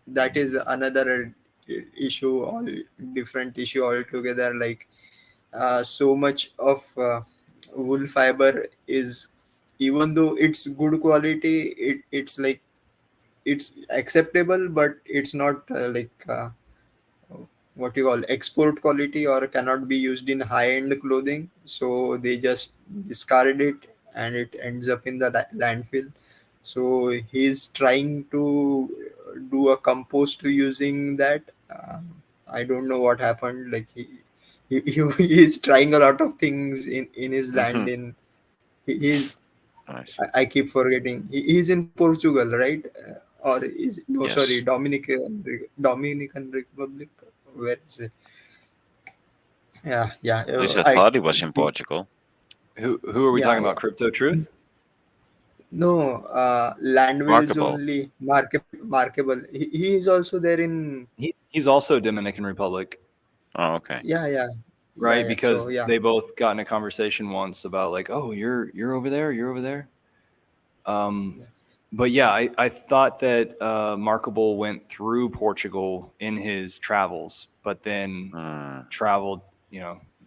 Speaker 4: that is another issue, all different issue altogether. Like so much of wool fiber is, even though it's good quality, it's like it's acceptable, but it's not what you call export quality, or cannot be used in high end clothing, so they just discard it and it ends up in the landfill. So he's trying to do a compost using that. I don't know what happened. Like he's trying a lot of things in his land.
Speaker 2: Hmm.
Speaker 4: In he's
Speaker 2: Nice.
Speaker 4: I keep forgetting. He's in Portugal, right? Or is no, sorry,
Speaker 2: Yes.
Speaker 4: Dominican Republic. Where is it? Yeah, yeah.
Speaker 2: At least I
Speaker 4: I
Speaker 2: thought he was in Portugal.
Speaker 1: Who are we
Speaker 4: yeah,
Speaker 1: talking about? Crypto Truth?
Speaker 4: no. Landwill's
Speaker 2: Markable.
Speaker 4: only markable. He is also there in.
Speaker 1: He's also Dominican Republic,
Speaker 2: Oh, okay.
Speaker 4: Yeah, yeah, yeah,
Speaker 1: right?
Speaker 4: yeah. So
Speaker 1: Because
Speaker 4: yeah,
Speaker 1: they both got in a conversation once about like, oh, you're over there, you're over there. Um,
Speaker 4: yeah.
Speaker 1: but yeah, I thought that Markable went through Portugal in his travels, but then
Speaker 2: Mm,
Speaker 1: traveled,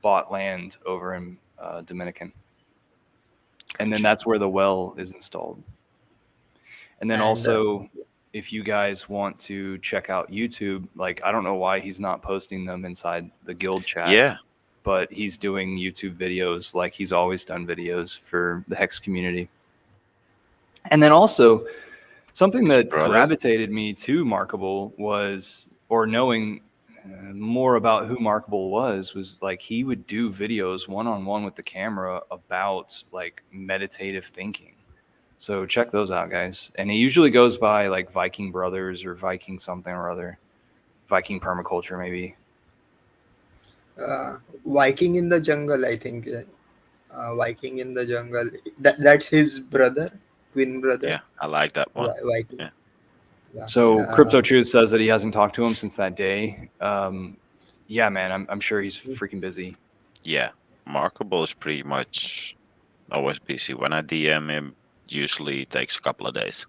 Speaker 1: bought land over in Dominican, and then
Speaker 2: gotcha.
Speaker 1: that's where the well is installed. And then
Speaker 4: And
Speaker 1: also, if you guys want to check out YouTube, like I don't know why he's not posting them inside the guild chat,
Speaker 2: Yeah.
Speaker 1: but he's doing YouTube videos like he's always done videos for the Hex community. And then also, something
Speaker 2: His
Speaker 1: that
Speaker 2: brother.
Speaker 1: gravitated me to Markable was, or knowing more about who Markable was like he would do videos one on one with the camera about like meditative thinking. So check those out, guys. And he usually goes by like Viking Brothers or Viking something or other, Viking Permaculture maybe.
Speaker 4: Viking in the Jungle, I think. Viking in the Jungle. That's his brother, twin brother.
Speaker 2: Yeah, I like that one.
Speaker 4: Viking.
Speaker 2: Yeah.
Speaker 4: Yeah.
Speaker 1: So Crypto Truth says that he hasn't talked to him since that day. Yeah, man, I'm sure he's freaking busy.
Speaker 2: Yeah. Markable is pretty much always busy. When I DM him, usually it takes a couple of days.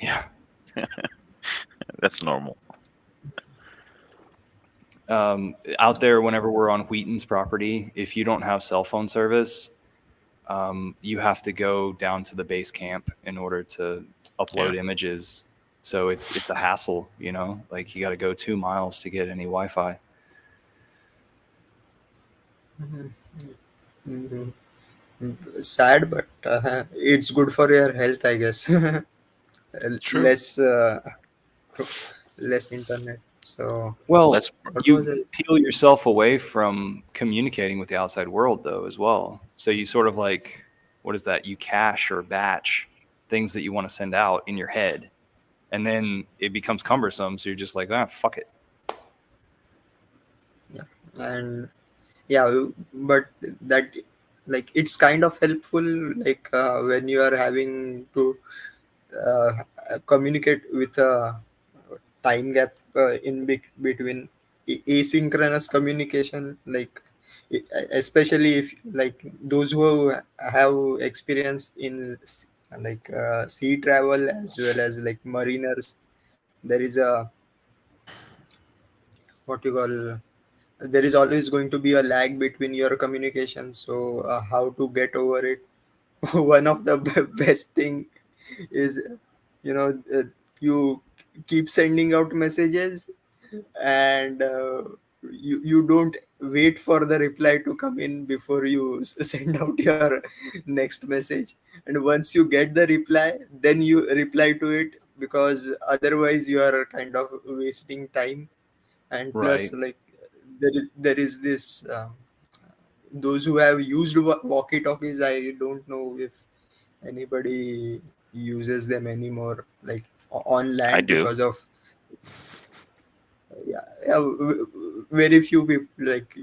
Speaker 1: Yeah.
Speaker 2: That's normal.
Speaker 1: Out there, whenever we're on Wheaton's property, if you don't have cell phone service, you have to go down to the base camp in order to upload images. So it's a hassle, like you got to go 2 miles to get any Wi-Fi.
Speaker 4: Mhm. Sad, but it's good for your health, I guess.
Speaker 2: True.
Speaker 4: Less internet. So
Speaker 1: Well,
Speaker 2: Let's.
Speaker 4: what was
Speaker 1: you
Speaker 4: it?
Speaker 1: peel yourself away from communicating with the outside world, though, as well. So you sort of like, what is that? You cache or batch things that you want to send out in your head, and then it becomes cumbersome. So you're just like, fuck it.
Speaker 4: Yeah, and yeah, but that, like, it's kind of helpful, like when you are having to uh, communicate with a time gap in between asynchronous communication, like especially if like those who have experience in sea travel, as well as like mariners. There is a, what you call, there is always going to be a lag between your communication. So how to get over it? One of the best thing is, you know uh, you keep sending out messages, and you don't wait for the reply to come in before you send out your next message. And once you get the reply, then you reply to it, because otherwise you are kind of wasting time. And plus,
Speaker 1: Right.
Speaker 4: like, there is this those who have used walkie talkies, I don't know if anybody uses them anymore, like on
Speaker 2: I
Speaker 4: land
Speaker 2: do.
Speaker 4: because of very few people like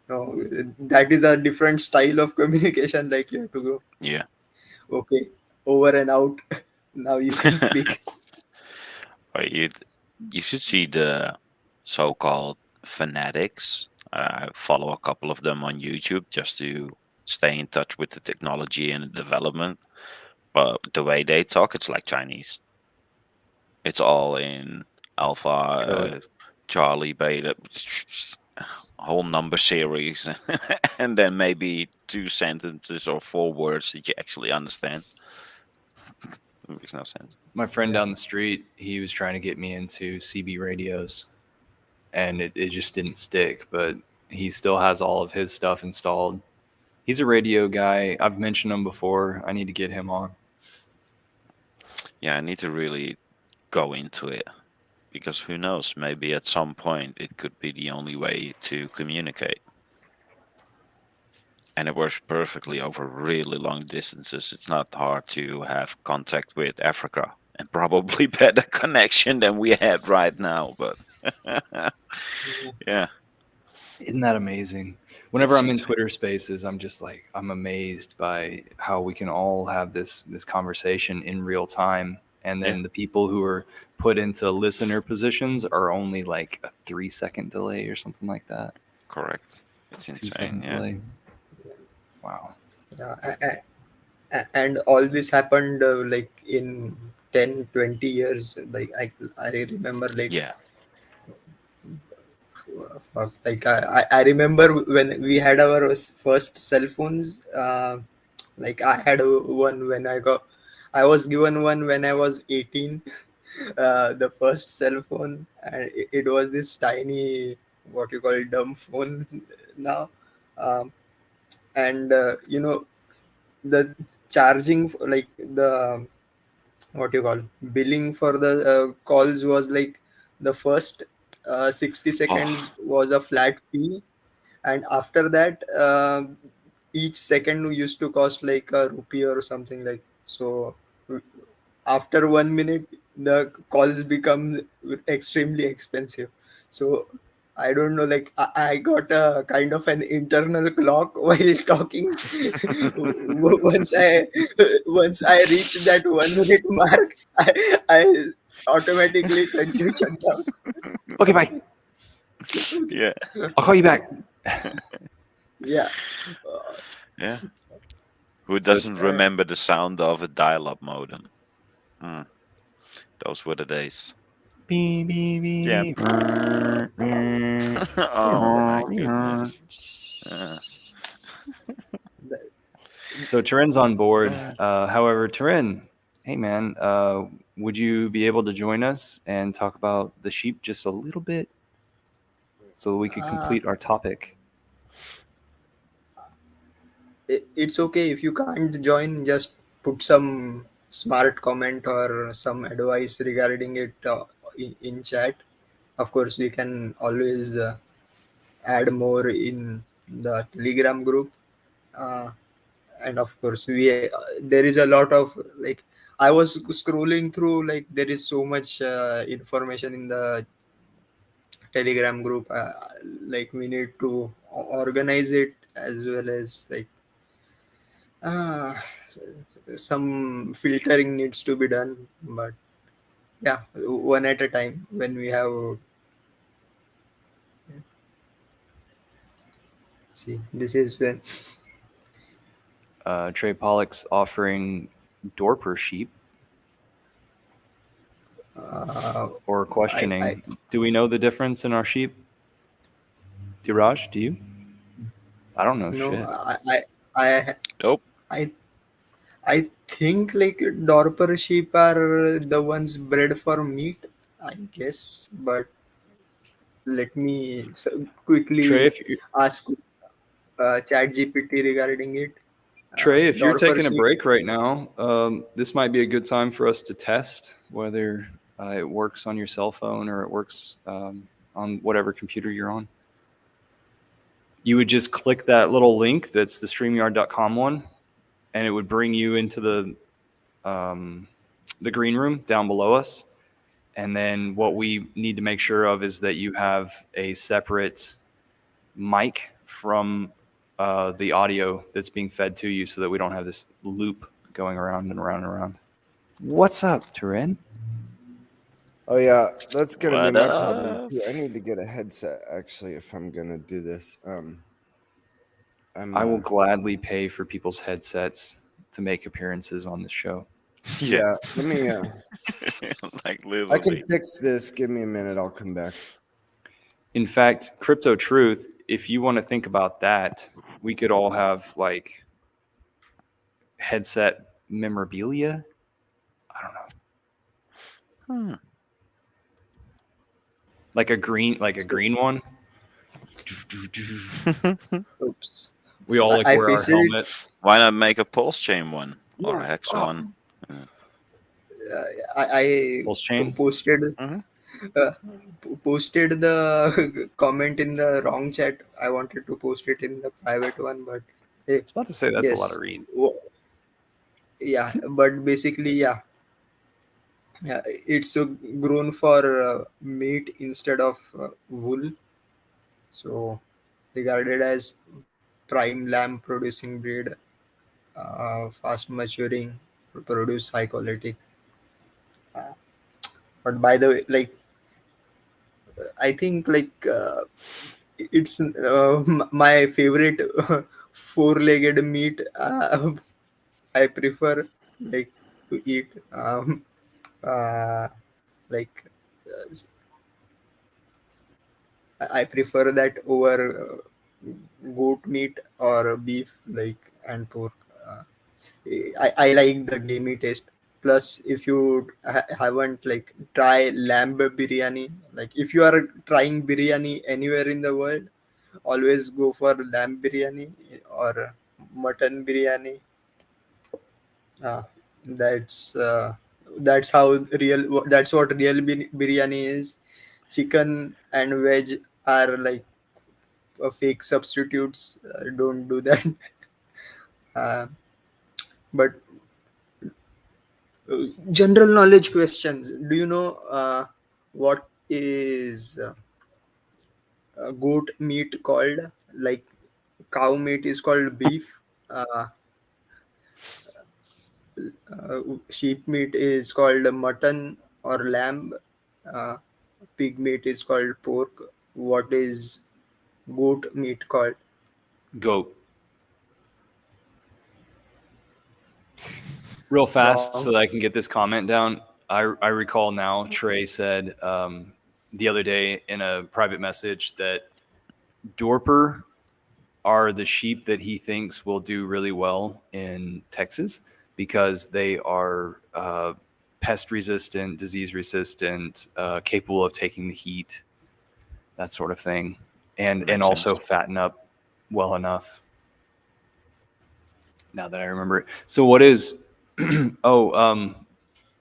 Speaker 4: no, that is a different style of communication. Like you have to go,
Speaker 2: Yeah.
Speaker 4: okay, over and out. Now you can speak.
Speaker 2: But you should see the so-called fanatics. I follow a couple of them on YouTube just to stay in touch with the technology and the development. But the way they talk, it's like Chinese. It's all in alpha,
Speaker 1: Code.
Speaker 2: Charlie, beta, whole number series, and then maybe 2 sentences or 4 words that you actually understand. It makes no sense.
Speaker 1: My friend
Speaker 4: Yeah.
Speaker 1: down the street, he was trying to get me into CB radios, and it just didn't stick. But he still has all of his stuff installed. He's a radio guy. I've mentioned him before. I need to get him on.
Speaker 2: Yeah, I need to really go into it because who knows? Maybe at some point it could be the only way to communicate. And it works perfectly over really long distances. It's not hard to have contact with Africa and probably better connection than we had right now. But yeah,
Speaker 1: Isn't that amazing? Whenever
Speaker 2: it's
Speaker 1: I'm in Twitter Spaces, I'm just like I'm amazed by how we can all have this conversation in real time, and then
Speaker 2: Yeah.
Speaker 1: the people who are put into listener positions are only like a 3 second delay or something like that.
Speaker 2: correct. It's
Speaker 1: 2 second
Speaker 2: insane. Yeah.
Speaker 1: delay. Wow.
Speaker 4: Yeah, and all this happened like in 10, 20 years. Like I remember like
Speaker 2: Yeah.
Speaker 4: fuck, like I remember when we had our first cell phones. Like I had one when I was given one when I was 18. The first cell phone, and it was this tiny, what you call it, dumb phones now. um, and the charging like the what you call billing for the calls was like the first 60
Speaker 2: Oh,
Speaker 4: seconds was a flat fee, and after that each second used to cost like a rupee or something, like so. After 1 minute the calls become extremely expensive. So I don't know, like I got a kind of an internal clock while talking. once i once I reach that 1 minute mark, I automatically tend to shut down.
Speaker 1: Okay, bye.
Speaker 2: yeah.
Speaker 1: I'll call you back.
Speaker 4: Yeah. uh,
Speaker 2: Yeah. Who
Speaker 1: So
Speaker 2: doesn't remember the sound of a dial-up modem? Hmm. Those were the days.
Speaker 1: beep, beep,
Speaker 2: Yeah.
Speaker 1: beep.
Speaker 2: Oh my goodness.
Speaker 1: So Turin's on board. However, Turin, hey man, would you be able to join us and talk about the sheep just a little bit so we could
Speaker 4: uh,
Speaker 1: complete our topic?
Speaker 4: it's okay if you can't join, just put some smart comment or some advice regarding it in chat. Of course we can always add more in the Telegram group. uh, and of course there is a lot of like, I was scrolling through, like there is so much information in the Telegram group. Like we need to organize it as well as like uh, some filtering needs to be done. But yeah, one at a time. When we have, see, this is when
Speaker 1: Trey Pollock's offering Dorper sheep
Speaker 4: uh,
Speaker 1: or
Speaker 4: I
Speaker 1: questioning. Do we know the difference in our sheep? Diraj, do you? I don't know
Speaker 4: no
Speaker 1: shit.
Speaker 4: I
Speaker 2: Nope.
Speaker 4: I I think like Dorper sheep are the ones bred for meat, I guess. But let me
Speaker 1: Trey,
Speaker 4: quickly ask ChatGPT regarding it.
Speaker 1: If you're
Speaker 4: Dorper
Speaker 1: taking a
Speaker 4: sheep.
Speaker 1: break right now, this might be a good time for us to test whether it works on your cell phone or it works on whatever computer you're on. You would just click that little link that's the StreamYard.com one, and it would bring you into the the green room down below us. And then what we need to make sure of is that you have a separate mic from the audio that's being fed to you, so that we don't have this loop going around and around and around. What's up, Turin?
Speaker 5: Oh yeah, that's gonna be
Speaker 2: What
Speaker 5: my problem
Speaker 2: up?
Speaker 5: too. I need to get a headset actually if I'm gonna do this. I'm
Speaker 1: I will gladly pay for people's headsets to make appearances on the show.
Speaker 5: yeah. Let me.
Speaker 2: Like
Speaker 5: I
Speaker 2: literally.
Speaker 5: can fix this. Give me a minute. I'll come back.
Speaker 1: In fact, Crypto Truth, if you want to think about that, we could all have like headset memorabilia. I don't know.
Speaker 2: Hmm.
Speaker 1: Like a green one.
Speaker 4: Oops.
Speaker 1: We all like
Speaker 4: I
Speaker 1: wear our
Speaker 4: pasted it.
Speaker 1: helmets.
Speaker 2: Why not make a pulse chain one or a
Speaker 4: Yeah.
Speaker 2: hex one?
Speaker 4: I
Speaker 1: Pulse chain?
Speaker 4: posted
Speaker 2: Mhm.
Speaker 4: posted the comment in the wrong chat. I wanted to post it in the private one, but
Speaker 1: I
Speaker 4: hey,
Speaker 1: was about to say that's a lot
Speaker 4: yes,
Speaker 1: of read.
Speaker 4: yeah. But basically, yeah, it's grown for meat instead of wool, so regarded as prime lamb producing breed, fast maturing, produce high quality. Uh, but by the way, like I think it's my favorite four-legged meat. I prefer like to eat uh, like I prefer that over goat meat or beef like and pork. Uh, I like the gamey taste. Plus, if you haven't like try lamb biryani, like if you are trying biryani anywhere in the world, always go for lamb biryani or mutton biryani. Uh, that's uh, that's how real. That's what real biryani is. Chicken and veg are like fake substitutes. Don't do that. Uh, but general knowledge questions. Do you know what is goat meat called? Like cow meat is called beef. Sheep meat is called mutton or lamb. Uh, pig meat is called pork. What is goat meat called?
Speaker 1: Goat. Real fast, so
Speaker 4: Wrong.
Speaker 1: that I can get this comment down. I recall now Trey said the other day in a private message that Dorper are the sheep that he thinks will do really well in Texas because they are pest resistant, disease resistant, capable of taking the heat, that sort of thing, and
Speaker 2: Makes
Speaker 1: also
Speaker 2: sense.
Speaker 1: fatten up well enough. Now that I remember it. So what is? Oh,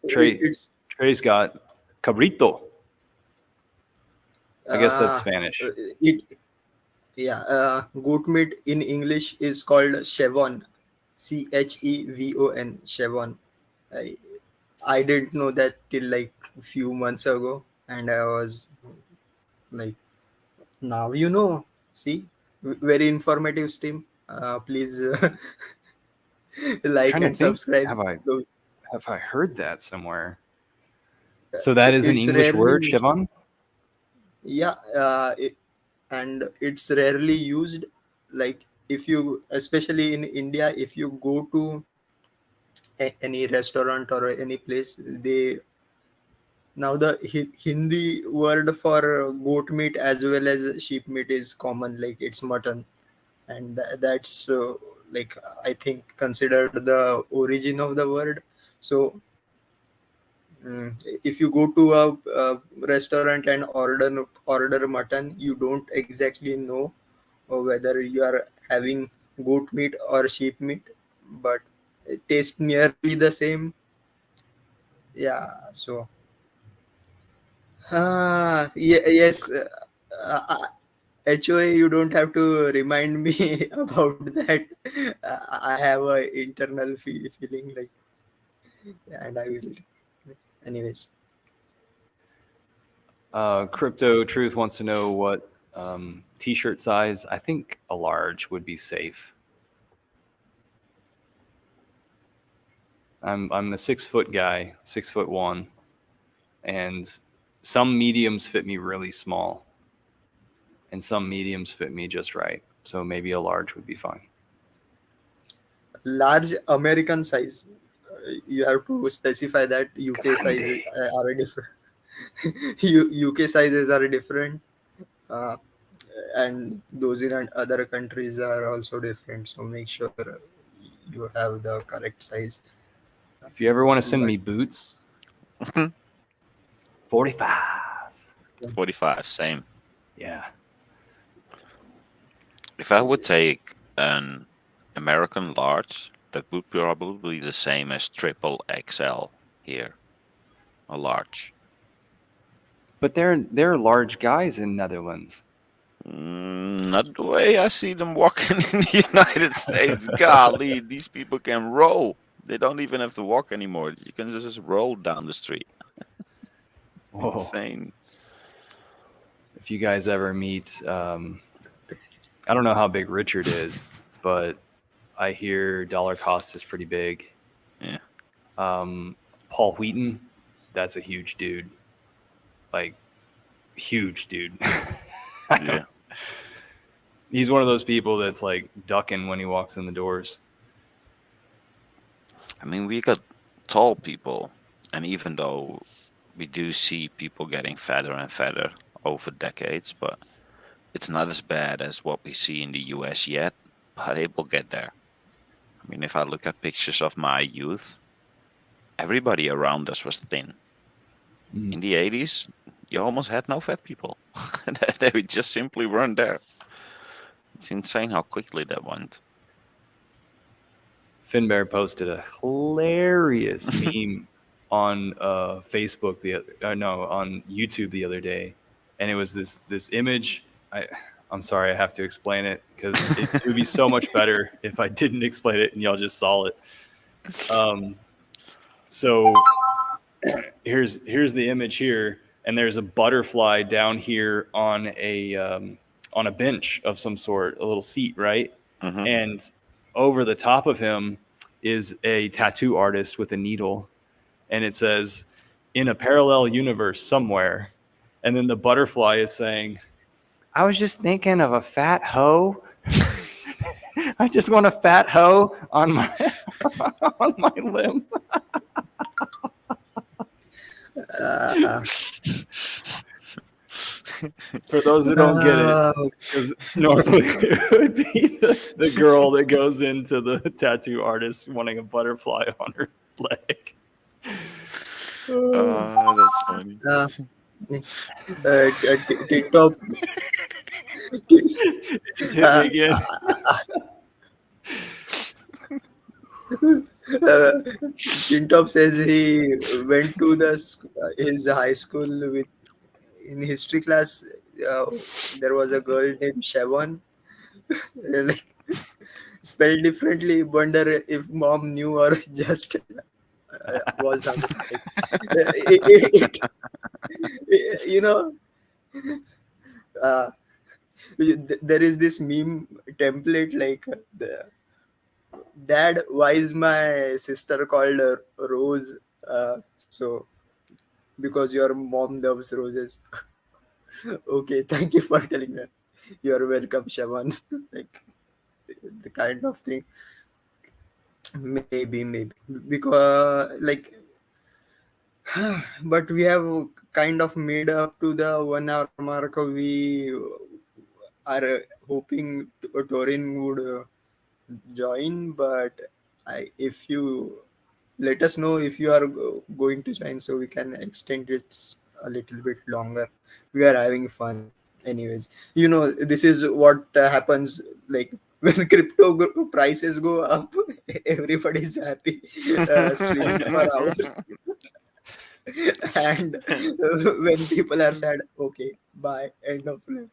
Speaker 4: It's
Speaker 1: Trey's got cabrito. I guess that's
Speaker 4: uh,
Speaker 1: Spanish.
Speaker 4: it yeah. Goat meat in English is called chevon, Chevon, chevon. I I didn't know that till like a few months ago, and I was like, now you know. See, very informative stream. Please like
Speaker 1: Trying to
Speaker 4: and
Speaker 1: think.
Speaker 4: subscribe.
Speaker 1: Have I
Speaker 4: So,
Speaker 1: have I heard that somewhere? So that is an
Speaker 4: it's
Speaker 1: English
Speaker 4: rarely
Speaker 1: word,
Speaker 4: used.
Speaker 1: Chevon?
Speaker 4: Yeah, and it's rarely used. Like if you, especially in India, if you go to any restaurant or any place, they now the Hindi word for goat meat as well as sheep meat is common. Like it's mutton, and that's like I think considered the origin of the word. So if you go to a restaurant and order mutton, you don't exactly know whether you are having goat meat or sheep meat, but it tastes nearly the same. Yeah. So yes. HOA, you don't have to remind me about that. I have a internal feeling like, and I will. Anyways,
Speaker 1: Crypto Truth wants to know what t-shirt size. I think a large would be safe. I'm a 6 foot guy, 6'1", and some mediums fit me really small, and some mediums fit me just right. So maybe a large would be fine.
Speaker 4: large American size. You have to specify that UK sizes
Speaker 1: Grande.
Speaker 4: are different. UK sizes are different, uh, and those in other countries are also different. So make sure you have the correct size.
Speaker 1: If you ever want to send
Speaker 4: But
Speaker 1: me boots, 45.
Speaker 2: 45, same.
Speaker 1: Yeah.
Speaker 2: If I would take an American large, that would be probably the same as triple XL here. A large.
Speaker 1: But they're large guys in Netherlands.
Speaker 2: Not the way I see them walking in the United States. Golly, these people can roll. They don't even have to walk anymore. You can just roll down the street.
Speaker 1: Whoa.
Speaker 2: Insane.
Speaker 1: If you guys ever meet, I don't know how big Richard is, but I hear Dollar Cost is pretty big.
Speaker 2: Yeah.
Speaker 1: Paul Wheaton, that's a huge dude. Like, huge dude.
Speaker 2: Yeah.
Speaker 1: He's one of those people that's like ducking when he walks in the doors.
Speaker 2: I mean, we got tall people, and even though we do see people getting fatter and fatter over decades, but it's not as bad as what we see in the US yet, but it will get there. I mean, if I look at pictures of my youth, everybody around us was thin. In the 80s, you almost had no fat people. They just simply weren't there. It's insane how quickly that went.
Speaker 1: Finbear posted a hilarious meme on Facebook on YouTube the other day, and it was this image. I'm sorry, I have to explain it because it would be so much better if I didn't explain it and y'all just saw it. So here's the image here, and there's a butterfly down here on a bench of some sort, a little seat, right?
Speaker 2: Mhm.
Speaker 1: And over the top of him is a tattoo artist with a needle, and it says, "In a parallel universe somewhere." And then the butterfly is saying, "I was just thinking of a fat hoe. I just want a fat hoe on my on my limb." For those that don't get it, because normally it would be the girl that goes into the tattoo artist wanting a butterfly on her leg.
Speaker 2: Oh, that's funny.
Speaker 4: TikTok.
Speaker 1: Just hit me again.
Speaker 4: Tintop says he went to his high school with in history class. There was a girl named Shavon, like spelled differently. Wonder if mom knew or just was you know. There is this meme template like Dad, why is my sister called Rose? So because your mom loves roses. Okay, thank you for telling me. You're welcome, Shaman. Like the kind of thing. Maybe because like, but we have kind of made up to the 1 hour mark. We are hoping Torin would join, but if you let us know if you are going to join so we can extend it a little bit longer. We are having fun. Anyways, this is what happens like when prices go up, everybody's happy, streaming for hours. And when people are sad, okay, bye, end of life.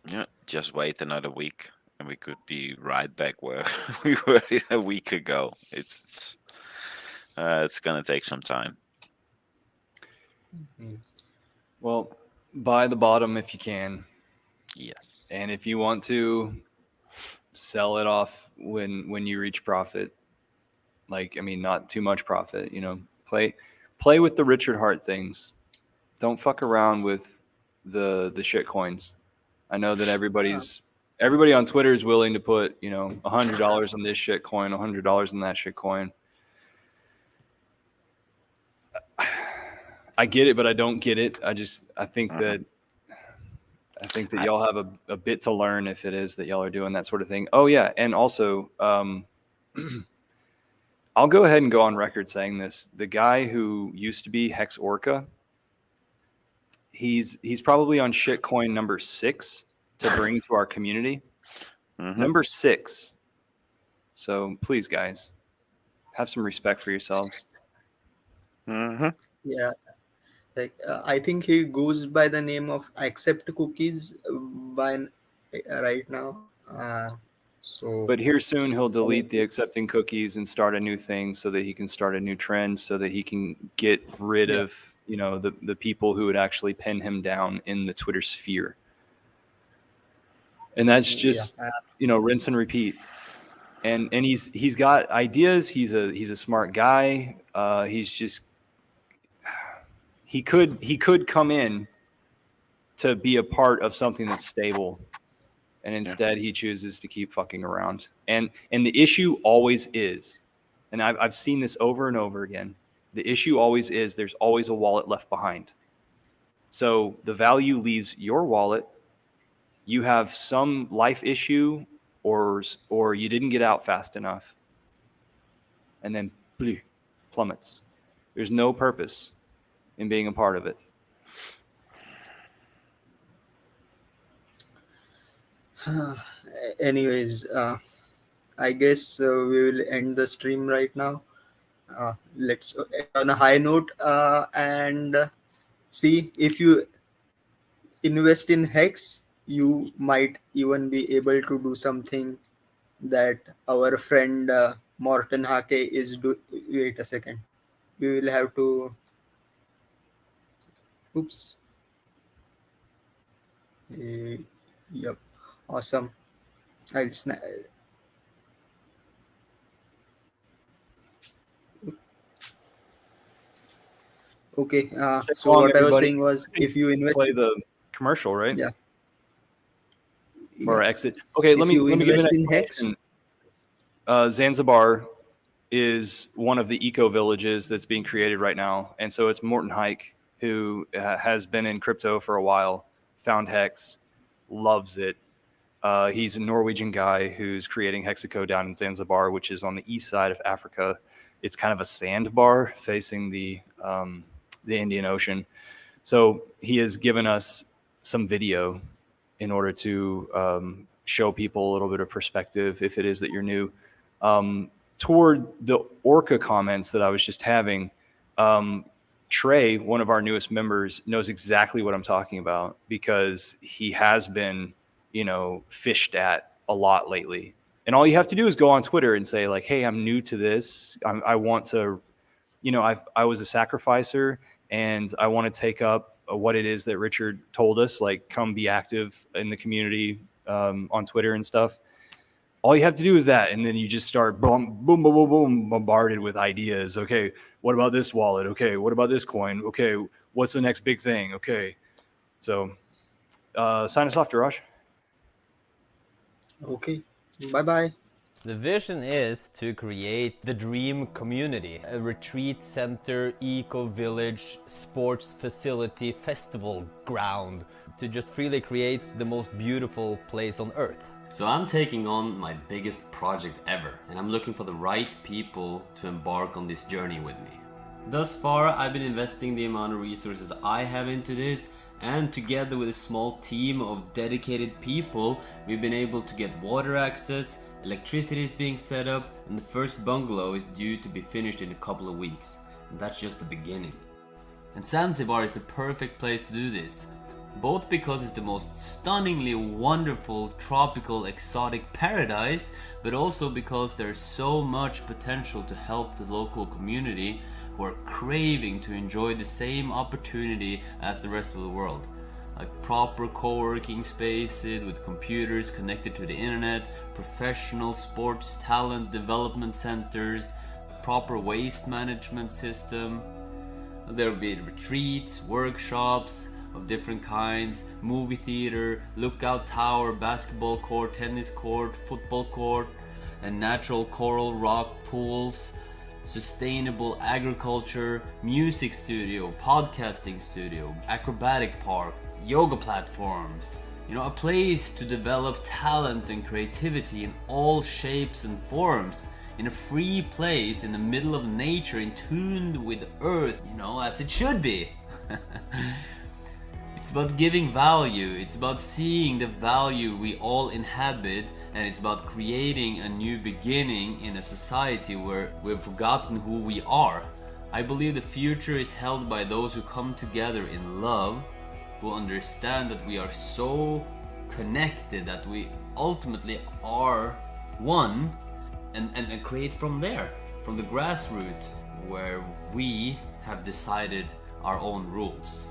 Speaker 2: Yeah, just wait another week, and we could be right back where we were a week ago. It's It's gonna take some time.
Speaker 1: Well, buy the bottom if you can,
Speaker 2: Yes.
Speaker 1: and if you want to, sell it off when you reach profit. Like, I mean, not too much profit. You know, play with the Richard Hart things. Don't fuck around with the shit coins. I know that everybody on Twitter is willing to put, you know, $100 on this shit coin, $100 on that shit coin. I get it, but I don't get it. I think that y'all have a bit to learn if it is that y'all are doing that sort of thing. Oh yeah, and also, I'll go ahead and go on record saying this: the guy who used to be Hex Orca, he's probably on shitcoin number 6 to bring to our community. Number 6. So please, guys, have some respect for yourselves.
Speaker 4: Yeah, like I think he goes by the name of Accept Cookies right now. So,
Speaker 1: But here soon he'll delete the accepting cookies and start a new thing so that he can start a new trend, so that he can get rid of, you know, the people who would actually pin him down in the Twitter sphere. And that's just, you know, rinse and repeat. And he's got ideas. He's a smart guy. He's just he could come in to be a part of something that's stable. And instead he chooses to keep fucking around. And the issue always is, and I've seen this over and over again, the issue always is there's always a wallet left behind. So the value leaves your wallet. You have some life issue or you didn't get out fast enough. And then plummets. There's no purpose in being a part of it.
Speaker 4: anyways, I guess we will end the stream right now. Let's on a high note and see, if you invest in Hex, you might even be able to do something that our friend Morten Hake is do. Wait a second. We will have to. Oops. Yep. Awesome. I'll snap. Okay. So what I was saying was, if you invest,
Speaker 1: play the commercial, right?
Speaker 4: Yeah.
Speaker 1: Or exit. Okay, let me give you an
Speaker 4: in Hex.
Speaker 1: Zanzibar is one of the eco villages that's being created right now, and so it's Morten Hike, who has been in crypto for a while, found Hex, loves it. He's a Norwegian guy who's creating Hexaco down in Zanzibar, which is on the east side of Africa. It's kind of a sandbar facing the Indian Ocean. So he has given us some video in order to show people a little bit of perspective, if it is that you're new. Toward the Orca comments that I was just having, Trey, one of our newest members, knows exactly what I'm talking about, because he has been, you know, fished at a lot lately. And all you have to do is go on Twitter and say, like, hey, I'm new to this. I want to, you know, I was a sacrificer and I want to take up what it is that Richard told us, like, come be active in the community on Twitter and stuff. All you have to do is that, and then you just start boom, boom, boom, boom, boom, bombarded with ideas. Okay, what about this wallet? Okay, what about this coin? Okay, what's the next big thing? Okay, so sign us off, Jirash.
Speaker 4: Okay, bye-bye.
Speaker 6: The vision is to create the dream community, a retreat center, eco-village, sports facility, festival ground, to just freely create the most beautiful place on earth.
Speaker 7: So I'm taking on my biggest project ever, and I'm looking for the right people to embark on this journey with me. Thus far, I've been investing the amount of resources I have into this, and together with a small team of dedicated people, we've been able to get water access, electricity is being set up, and the first bungalow is due to be finished in a couple of weeks. And that's just the beginning. And Zanzibar is the perfect place to do this. both because it's the most stunningly wonderful, tropical, exotic paradise, but also because there's so much potential to help the local community who are craving to enjoy the same opportunity as the rest of the world. Like proper co-working spaces with computers connected to the internet, professional sports talent development centers, proper waste management system. There will be retreats, workshops of different kinds, movie theater, lookout tower, basketball court, tennis court, football court, and natural coral rock pools, sustainable agriculture, music studio, podcasting studio, acrobatic park, yoga platforms. You know, a place to develop talent and creativity in all shapes and forms, in a free place in the middle of nature, in tune with earth, you know, as it should be. It's about giving value, it's about seeing the value we all inhabit, and it's about creating a new beginning in a society where we've forgotten who we are. I believe the future is held by those who come together in love, who understand that we are so connected, that we ultimately are one, and create from there, from the grassroots, where we have decided our own rules.